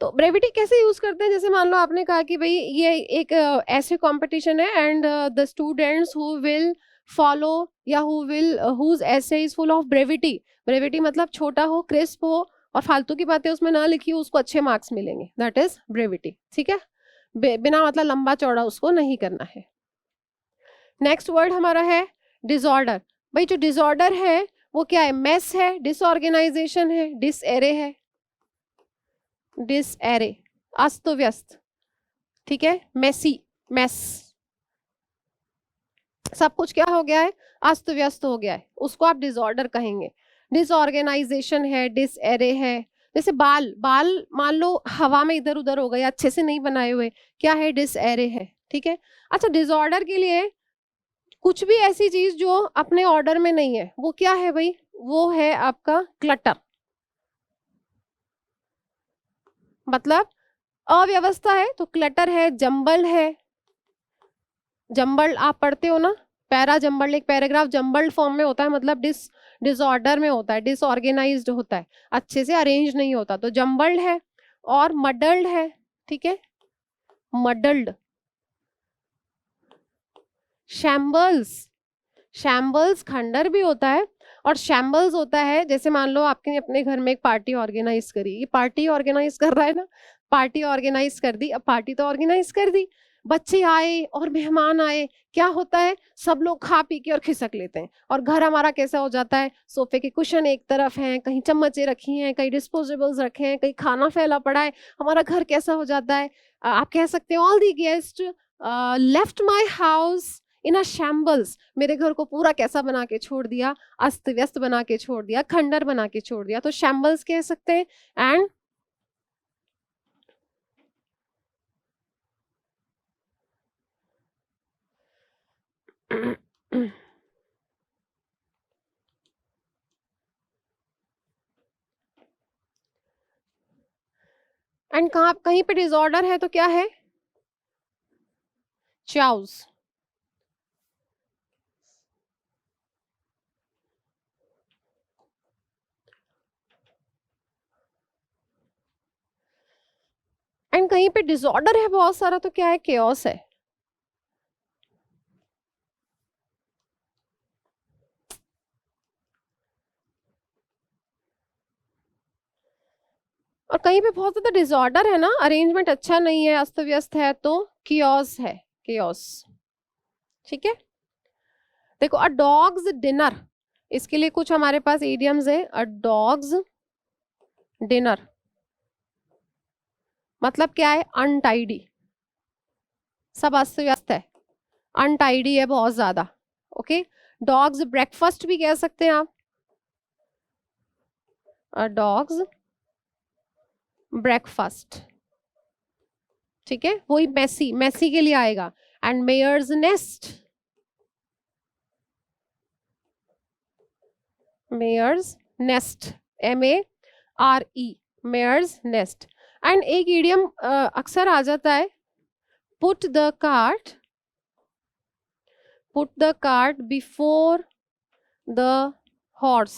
तो ब्रेविटी कैसे यूज करते हैं? जैसे मान लो आपने कहा कि भाई ये एक ऐसे कंपटीशन है and the students who will follow या whose essay is full of brevity. Brevity मतलब छोटा हो, क्रिस्प हो और फालतू की बातें उसमें ना लिखी हो, उसको अच्छे मार्क्स मिलेंगे, दैट इज ब्रेविटी। ठीक है, बिना मतलब लंबा चौड़ा उसको नहीं करना है। नेक्स्ट वर्ड हमारा है डिसऑर्डर। भाई जो डिसऑर्डर है वो क्या है? मेस है, डिसऑर्गेनाइजेशन है, डिसएरे है। डिसएरे, अस्त व्यस्त। ठीक है, मेसी, मेस, सब कुछ क्या हो गया है? अस्त व्यस्त हो गया है, उसको आप डिसऑर्डर कहेंगे। डिसऑर्गेनाइजेशन है, डिसएरे है। जैसे बाल, बाल मान लो हवा में इधर उधर हो गए, अच्छे से नहीं बनाए हुए, क्या है? डिसएरे है। ठीक है, अच्छा डिसऑर्डर के लिए कुछ भी ऐसी चीज जो अपने ऑर्डर में नहीं है, वो क्या है भाई? वो है आपका क्लटर, मतलब अव्यवस्था है तो क्लटर है, जंबल है। जंबल आप पढ़ते हो ना, पैरा जंबल, एक पैराग्राफ जंबल्ड फॉर्म में होता है, मतलब डिसऑर्डर में होता है, डिसऑर्गेनाइज्ड होता है, अच्छे से अरेंज नहीं होता, तो जंबल्ड है। और मडल्ड है। ठीक है, मडल्ड। शैम्बल्स, शैम्बल्स खंडर भी होता है और शैम्बल्स होता है, जैसे मान लो आपने अपने घर में एक पार्टी ऑर्गेनाइज करी, ये पार्टी ऑर्गेनाइज कर रहा है ना, पार्टी ऑर्गेनाइज कर दी, अब पार्टी तो ऑर्गेनाइज कर दी, बच्चे आए और मेहमान आए, क्या होता है? सब लोग खा पी के और खिसक लेते हैं और घर हमारा कैसा हो जाता है? सोफे के कुशन एक तरफ हैं, कहीं चम्मचें रखी हैं, कहीं डिस्पोजेबल्स रखे हैं, कहीं खाना फैला पड़ा है, हमारा घर कैसा हो जाता है? आप कह सकते हैं all the guest left my house in a shambles, मेरे घर को पूरा कैसा बना के छोड़ दिया, अस्त व्यस्त बना के छोड़ दिया, खंडर बना के छोड़ दिया, तो शैम्बल्स कह सकते हैं। एंड एंड कहाँ कहीं पे डिसऑर्डर है तो क्या है, चाउस। एंड कहीं पे डिसऑर्डर है बहुत सारा तो क्या है, केओस है। और कहीं पे बहुत ज्यादा डिसऑर्डर है ना, अरेंजमेंट अच्छा नहीं है, अस्त व्यस्त है, तो कियोस है, कियोस। ठीक है, देखो अ डॉग्स डिनर, इसके लिए कुछ हमारे पास इडियम्स है। अ डॉग्स डिनर मतलब क्या है, अनटाइडी, सब अस्त व्यस्त है, अनटाइडी है बहुत ज्यादा। ओके, डॉग्स ब्रेकफास्ट भी कह सकते हैं आप, डॉग्स ब्रेकफास्ट। ठीक है, वही मेसी, मेसी के लिए आएगा। And mare's nest, mare's nest, MERE, mare's nest. And एक इडियम अक्सर आ जाता है, put the cart, put the cart before the horse.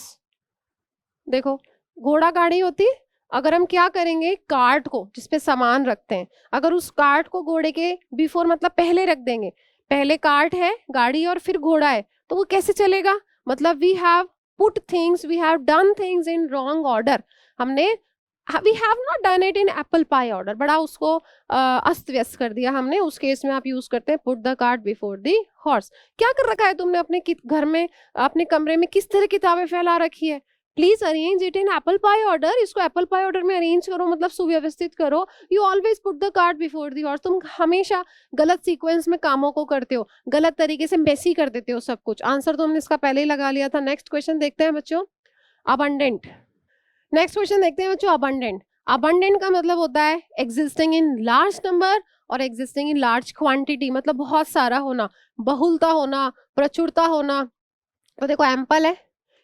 देखो घोड़ा गाड़ी होती है, अगर हम क्या करेंगे, कार्ट को जिसपे सामान रखते हैं, अगर उस कार्ट को घोड़े के बिफोर मतलब पहले रख देंगे, पहले कार्ट है गाड़ी और फिर घोड़ा है, तो वो कैसे चलेगा, मतलब we have put things, we have done things in wrong order, हमने we have not done it in apple pie order, बड़ा उसको अस्त व्यस्त कर दिया हमने। उस केस में आप यूज करते हैं put the cart before the horse. क्या कर रखा है तुमने अपने घर में, अपने कमरे में किस तरह किताबें फैला रखी है, please arrange it in apple pie order, इसको एप्पल पाई ऑर्डर में अरेंज करो, मतलब सुव्यवस्थित करो। You always put the cart before the horse, तुम हमेशा गलत सीक्वेंस में कामों को करते हो, गलत तरीके से मेसी कर देते हो सब कुछ। आंसर तो हमने इसका पहले ही लगा लिया था। नेक्स्ट क्वेश्चन देखते हैं बच्चों, अबंडेंट। नेक्स्ट क्वेश्चन देखते हैं बच्चों, अबंडेंट। अबंडेंट का मतलब होता है एग्जिस्टिंग इन लार्ज नंबर और एग्जिस्टिंग इन लार्ज क्वांटिटी, मतलब बहुत सारा होना, बहुलता होना, प्रचुरता होना। तो देखो एम्पल है,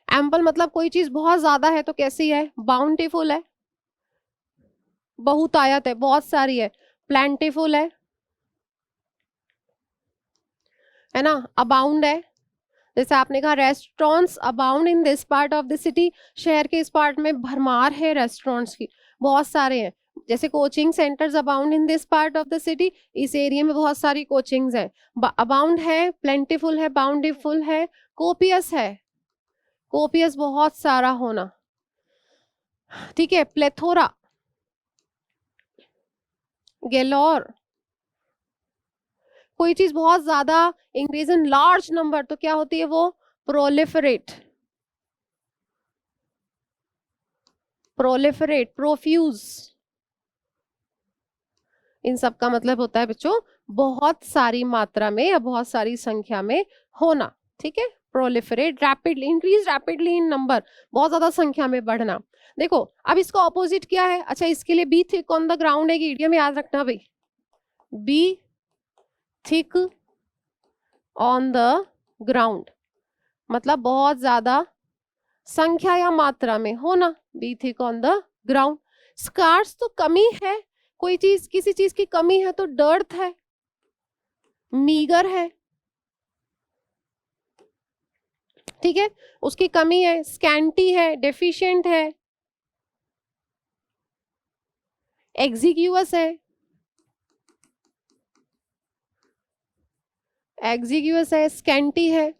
एम्पल मतलब कोई चीज बहुत ज्यादा है तो कैसी है, बाउंटीफुल है, बहुतायत है, बहुत सारी है। प्लेंटीफुल है ना, अबाउंड है, जैसे आपने कहा restaurants abound in this part of the city, शहर के इस पार्ट में भरमार है रेस्टोरेंट्स की, बहुत सारे हैं। जैसे coaching centres abound in this part of the city, इस एरिया में बहुत सारी कोचिंग्स हैं। अबाउंड है, प्लेंटीफुल है, बाउंडीफुल है, कोपियस है, कोपियस बहुत सारा होना। ठीक है, प्लेथोरा, गैलोर, कोई चीज बहुत ज्यादा इंक्रीज इन लार्ज नंबर तो क्या होती है वो, प्रोलिफरेट, प्रोलिफरेट, प्रोफ्यूज। इन सब का मतलब होता है बच्चों बहुत सारी मात्रा में या बहुत सारी संख्या में होना। ठीक है, प्रोलिफरेट, रैपिडली, इंक्रीज रैपिडली इन नंबर, बहुत ज्यादा संख्या में बढ़ना। देखो अब इसका ऑपोजिट क्या है, अच्छा इसके लिए be thick on the ground एक इडियम याद रखना भाई, be thick on the ground मतलब बहुत ज्यादा संख्या या मात्रा में होना, be thick on the ground. Scarce तो कमी है, कोई चीज किसी चीज की कमी है तो डर्थ है, मीगर है। ठीक है, उसकी कमी है, स्कैंटी है, डेफिशिएंट है, एग्जिग्यूअस है, एग्जिग्यूअस है, स्कैंटी है।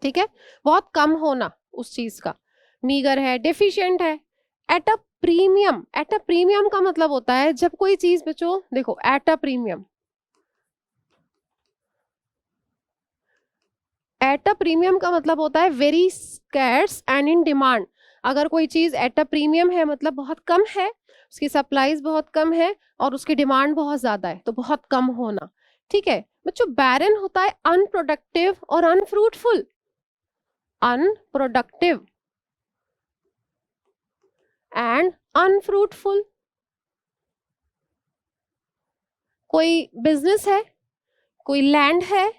ठीक है, बहुत कम होना उस चीज का, मीगर है, डेफिशिएंट है। At a premium, at a premium का मतलब होता है जब कोई चीज बच्चों देखो at a premium, at a premium का मतलब होता है very scarce and in demand, अगर कोई चीज एट अ प्रीमियम है मतलब बहुत कम है, उसकी सप्लाईज बहुत कम है और उसकी डिमांड बहुत ज्यादा है, तो बहुत कम होना। ठीक है बच्चों, बैरन होता है अनप्रोडक्टिव और अनफ्रूटफुल। Unproductive and unfruitful. कोई बिजनेस है, कोई लैंड है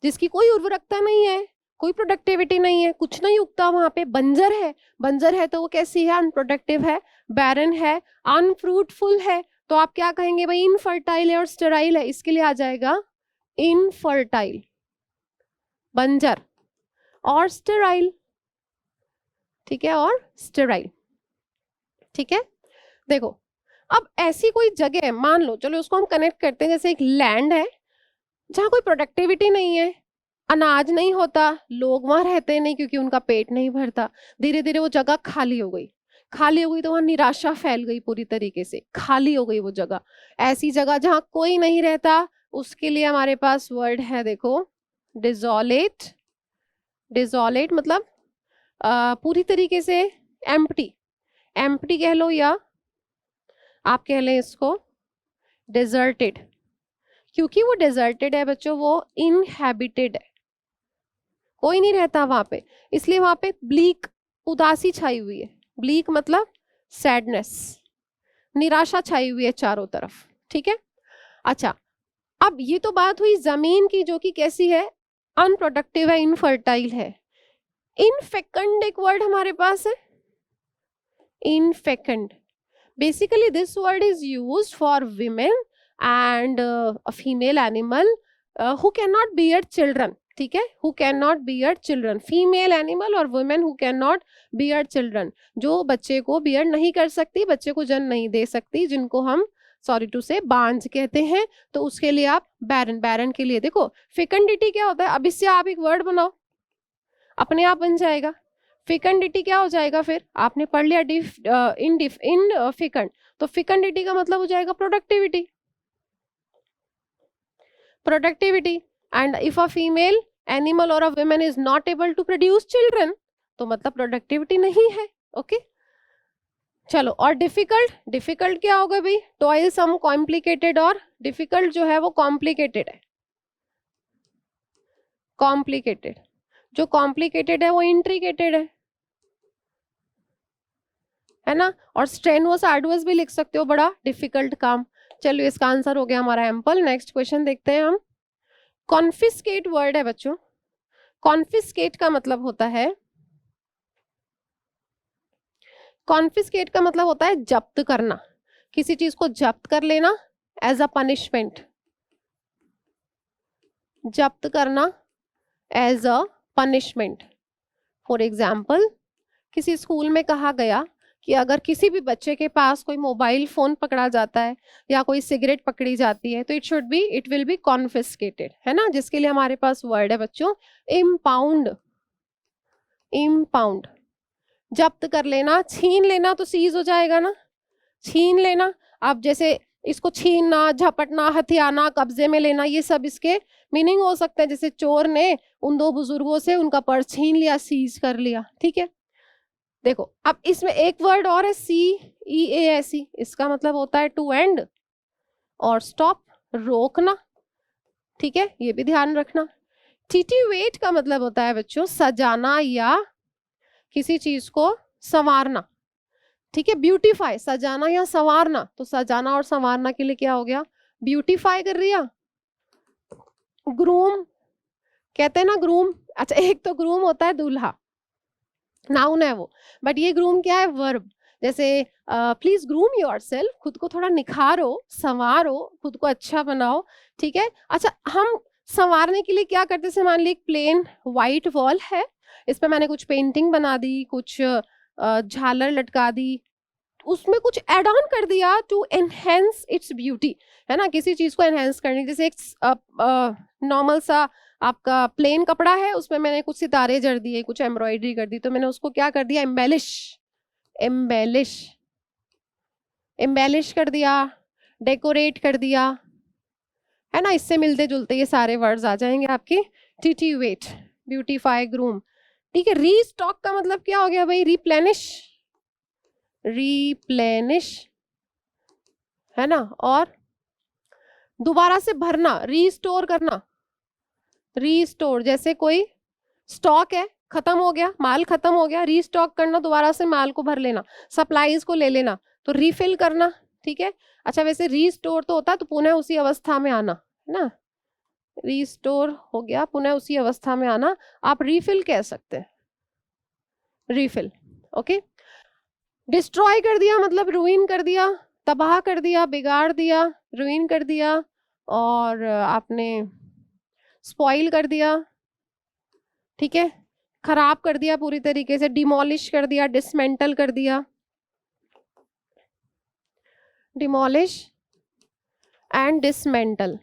जिसकी कोई उर्वरकता नहीं है, कोई प्रोडक्टिविटी नहीं है, कुछ नहीं उगता वहां पे, बंजर है। बंजर है तो वो कैसी है? अनप्रोडक्टिव है, बैरन है, अनफ्रूटफुल है। तो आप क्या कहेंगे भाई? इनफर्टाइल है और स्टेराइल है, इसके लिए आ जाएगा इनफर्टाइल, बंजर और स्टेराइल। ठीक है, और स्टेराइल। ठीक है, देखो अब ऐसी कोई जगह है, मान लो, चलो उसको हम कनेक्ट करते हैं, जैसे एक लैंड है जहाँ कोई प्रोडक्टिविटी नहीं है, अनाज नहीं होता, लोग वहां रहते नहीं क्योंकि उनका पेट नहीं भरता। धीरे धीरे वो जगह खाली हो गई, खाली हो गई तो वहां निराशा फैल गई, पूरी तरीके से खाली हो गई वो जगह। ऐसी जगह जहां कोई नहीं रहता, उसके लिए हमारे पास वर्ड है, देखो, डिजोलेट। डिजोलेट मतलब पूरी तरीके से एम्प्टी, एम्प्टी कह लो, या आप कह लें इसको डेजर्टेड। क्योंकि वो डेजर्टेड है बच्चों, वो इनहैबिटेड है, कोई नहीं रहता वहां पे, इसलिए वहां पे ब्लीक, उदासी छाई हुई है। ब्लीक मतलब सैडनेस, निराशा छाई हुई है चारों तरफ। ठीक है, अच्छा, अब ये तो बात हुई जमीन की, जो कि कैसी है? अनप्रोडक्टिव है, इनफर्टाइल है। इनफेकंड एक वर्ड हमारे पास है, infecund. Basically this word is used for women and a female animal who cannot bear children. ठीक है, who cannot bear children, female animal और women who cannot bear children, जो बच्चे को bear नहीं कर सकती, बच्चे को जन्म नहीं दे सकती, जिनको हम सॉरी टू से बांझ कहते हैं। तो उसके लिए आप बैरन, बैरन के लिए देखो फेकंडिटी क्या होता है। अब इससे आप एक वर्ड बनाओ, अपने आप बन जाएगा। फेकंडिटी क्या हो जाएगा? फिर आपने पढ़ लिया इन फेकंड, तो फेकंडिटी का मतलब हो जाएगा productivity, productivity. And if a female animal or a woman is not able to produce children, तो मतलब productivity नहीं है। ओके चलो, और डिफिकल्ट, डिफिकल्ट क्या होगा भाई? टॉयलसम, कॉम्प्लिकेटेड, और डिफिकल्ट जो है वो कॉम्प्लिकेटेड है, कॉम्प्लिकेटेड। जो कॉम्प्लिकेटेड है वो इंट्रिकेटेड है ना। और स्ट्रेनुअस, आर्डुअस भी लिख सकते हो, बड़ा डिफिकल्ट काम। चलो इसका आंसर हो गया हमारा एम्पल। नेक्स्ट क्वेश्चन देखते हैं हम। कॉन्फिस्केट वर्ड है बच्चों, कॉन्फिस्केट का मतलब होता है, कॉन्फिस्केट का मतलब होता है जब्त करना, किसी चीज को जब्त कर लेना एज अ पनिशमेंट, जब्त करना as a punishment. For example, किसी स्कूल में कहा गया कि अगर किसी भी बच्चे के पास कोई मोबाइल फोन पकड़ा जाता है या कोई सिगरेट पकड़ी जाती है तो इट विल बी कॉन्फिस्केटेड, है ना। जिसके लिए हमारे पास वर्ड है बच्चों इम्पाउंड, इम्पाउंड, जब्त कर लेना। छीन लेना तो सीज हो जाएगा ना, छीन लेना। अब जैसे इसको छीनना, झपटना, हथियाना, कब्जे में लेना, ये सब इसके मीनिंग हो सकते हैं। जैसे चोर ने उन दो बुजुर्गों से उनका पर्स छीन लिया, सीज कर लिया। ठीक है, देखो अब इसमें एक वर्ड और है CEASE, इसका मतलब होता है टू एंड और स्टॉप, रोकना। ठीक है, ये भी ध्यान रखना। टिटिवेट का मतलब होता है बच्चों सजाना या किसी चीज को संवारना। ठीक है, ब्यूटीफाई, सजाना या संवारना, तो सजाना और संवारना के लिए क्या हो गया? ब्यूटीफाई कर दिया। ग्रूम कहते हैं ना, ग्रूम। अच्छा, एक तो ग्रूम होता है दूल्हा, नाउन है वो, बट ये ग्रूम क्या है? वर्ब। जैसे प्लीज ग्रूम योरसेल्फ, खुद को थोड़ा निखारो, संवारो, खुद को अच्छा बनाओ। ठीक है, अच्छा, हम संवारने के लिए क्या करते हैं? मान ली एक प्लेन व्हाइट वॉल है, इस पे मैंने कुछ पेंटिंग बना दी, कुछ झालर लटका दी, उसमें कुछ एड ऑन कर दिया टू एनहेंस इट्स ब्यूटी, है ना। किसी चीज को एनहेंस करने, जैसे एक नॉर्मल सा आपका प्लेन कपड़ा है, उसमें मैंने कुछ सितारे जड़ दिए, कुछ एम्ब्रॉयडरी कर दी, तो मैंने उसको क्या कर दिया? एम्बेलिश, एम्बेलिश, एम्बेलिश कर दिया, डेकोरेट कर दिया, है ना। इससे मिलते जुलते ये सारे वर्ड्स आ जाएंगे आपके। टिटिवेट, ब्यूटीफाई, ग्रूम, ठीक है, रीस्टॉक का मतलब क्या हो गया भाई, रिप्लेनिश, रिप्लेनिश है ना, और दोबारा से भरना, रीस्टोर करना, रीस्टोर, जैसे कोई स्टॉक है, खत्म हो गया, माल खत्म हो गया, रीस्टॉक करना, दोबारा से माल को भर लेना, सप्लाईज को ले लेना, तो रिफिल करना। ठीक है, अच्छा वैसे रीस्टोर तो होता है तो पुनः उसी अवस्था में आना है ना, रीस्टोर हो गया, पुनः उसी अवस्था में आना, आप रिफिल कह सकते हैं, रिफिल। ओके, डिस्ट्रॉय कर दिया मतलब रुइन कर दिया, तबाह कर दिया, बिगाड़ दिया, रुइन कर दिया, और आपने स्पॉइल कर दिया, ठीक है, खराब कर दिया पूरी तरीके से, डिमोलिश कर दिया, डिसमेंटल कर दिया, डिमोलिश एंड डिसमेंटल।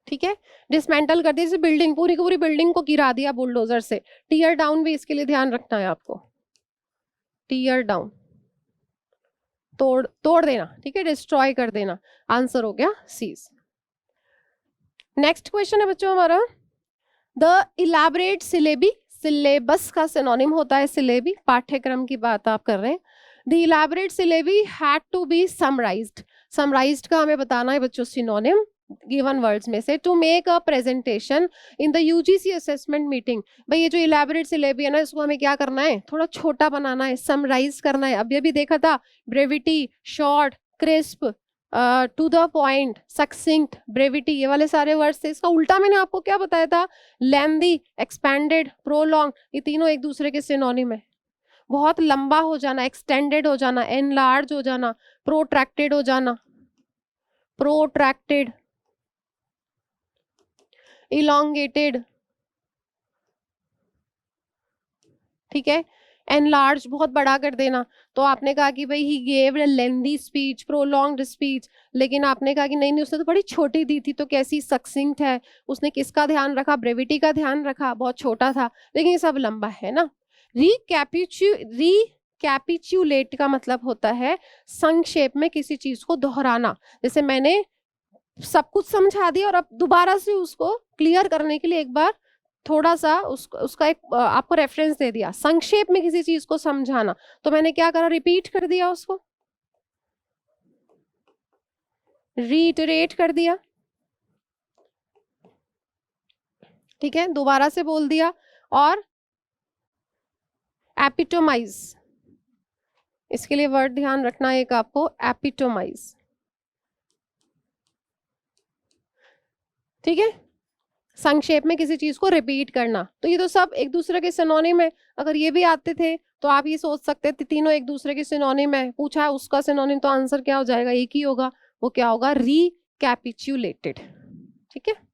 ठीक है, डिसमेंटल कर दिया, जैसे बिल्डिंग, पूरी की पूरी बिल्डिंग को गिरा दिया बुलडोजर से। टीयर डाउन भी इसके लिए ध्यान रखना है आपको, टीयर डाउन, तोड़ तोड़ देना, ठीक है, डिस्ट्रॉय कर देना, आंसर हो गया सीज। नेक्स्ट क्वेश्चन है बच्चों हमारा, द इलैबोरेट सिलेबी, सिलेबस का सिनोनिम होता है सिलेबी, पाठ्यक्रम की बात आप कर रहे हैं। The elaborate syllabi had to be summarised, summarised का हमें बताना है बच्चों सिनोनिम गिवन वर्ड्स में से, to make a presentation in the UGC assessment meeting. भाई ये जो इलैबोरेट सिलेबी है ना, इसको हमें क्या करना है, थोड़ा छोटा बनाना है, समराइज करना है। अभी अभी देखा था brevity, short, crisp, to the point, succinct, brevity, ये वाले सारे वर्ड्स थे। इसका उल्टा मैंने आपको क्या बताया था, लेंदी, एक्सपैंडेड, प्रोलॉन्ग, ये तीनों एक दूसरे के सिनोनिम है। बहुत लंबा हो जाना, एक्सटेंडेड हो जाना, एनलार्ज हो जाना, प्रोट्रैक्टेड हो जाना, प्रोट्रैक्टेड, इलोंगेटेड, ठीक है, एनलार्ज बहुत बड़ा कर देना। तो आपने कहा कि भाई he gave a lengthy speech, prolonged speech, लेकिन आपने कहा कि नहीं नहीं उसने तो बड़ी छोटी दी थी, तो कैसी सक्सिंक्ट है, उसने किसका ध्यान रखा, ब्रेविटी का ध्यान रखा, बहुत छोटा था, लेकिन ये सब लंबा है ना। रिकैपिचुलेट का मतलब होता है संक्षेप में किसी चीज को दोहराना, जैसे मैंने सब कुछ समझा दिया और अब दोबारा से उसको क्लियर करने के लिए एक बार थोड़ा सा उसका एक आपको रेफरेंस दे दिया, संक्षेप में किसी चीज को समझाना, तो मैंने क्या करा, रिपीट कर दिया उसको, रीइटरेट कर दिया, ठीक है, दोबारा से बोल दिया। और एपिटोमाइज, इसके लिए वर्ड ध्यान रखना है एक आपको, एपिटोमाइज, ठीक है, संक्षेप में किसी चीज को रिपीट करना। तो ये तो सब एक दूसरे के सिनोनिम है, अगर ये भी आते थे तो आप ये सोच सकते थे तीनों एक दूसरे के सिनोनिम है, पूछा है उसका सिनोनिम, तो आंसर क्या हो जाएगा, एक ही होगा, वो क्या होगा, रिकैपिचुलेटेड। ठीक है।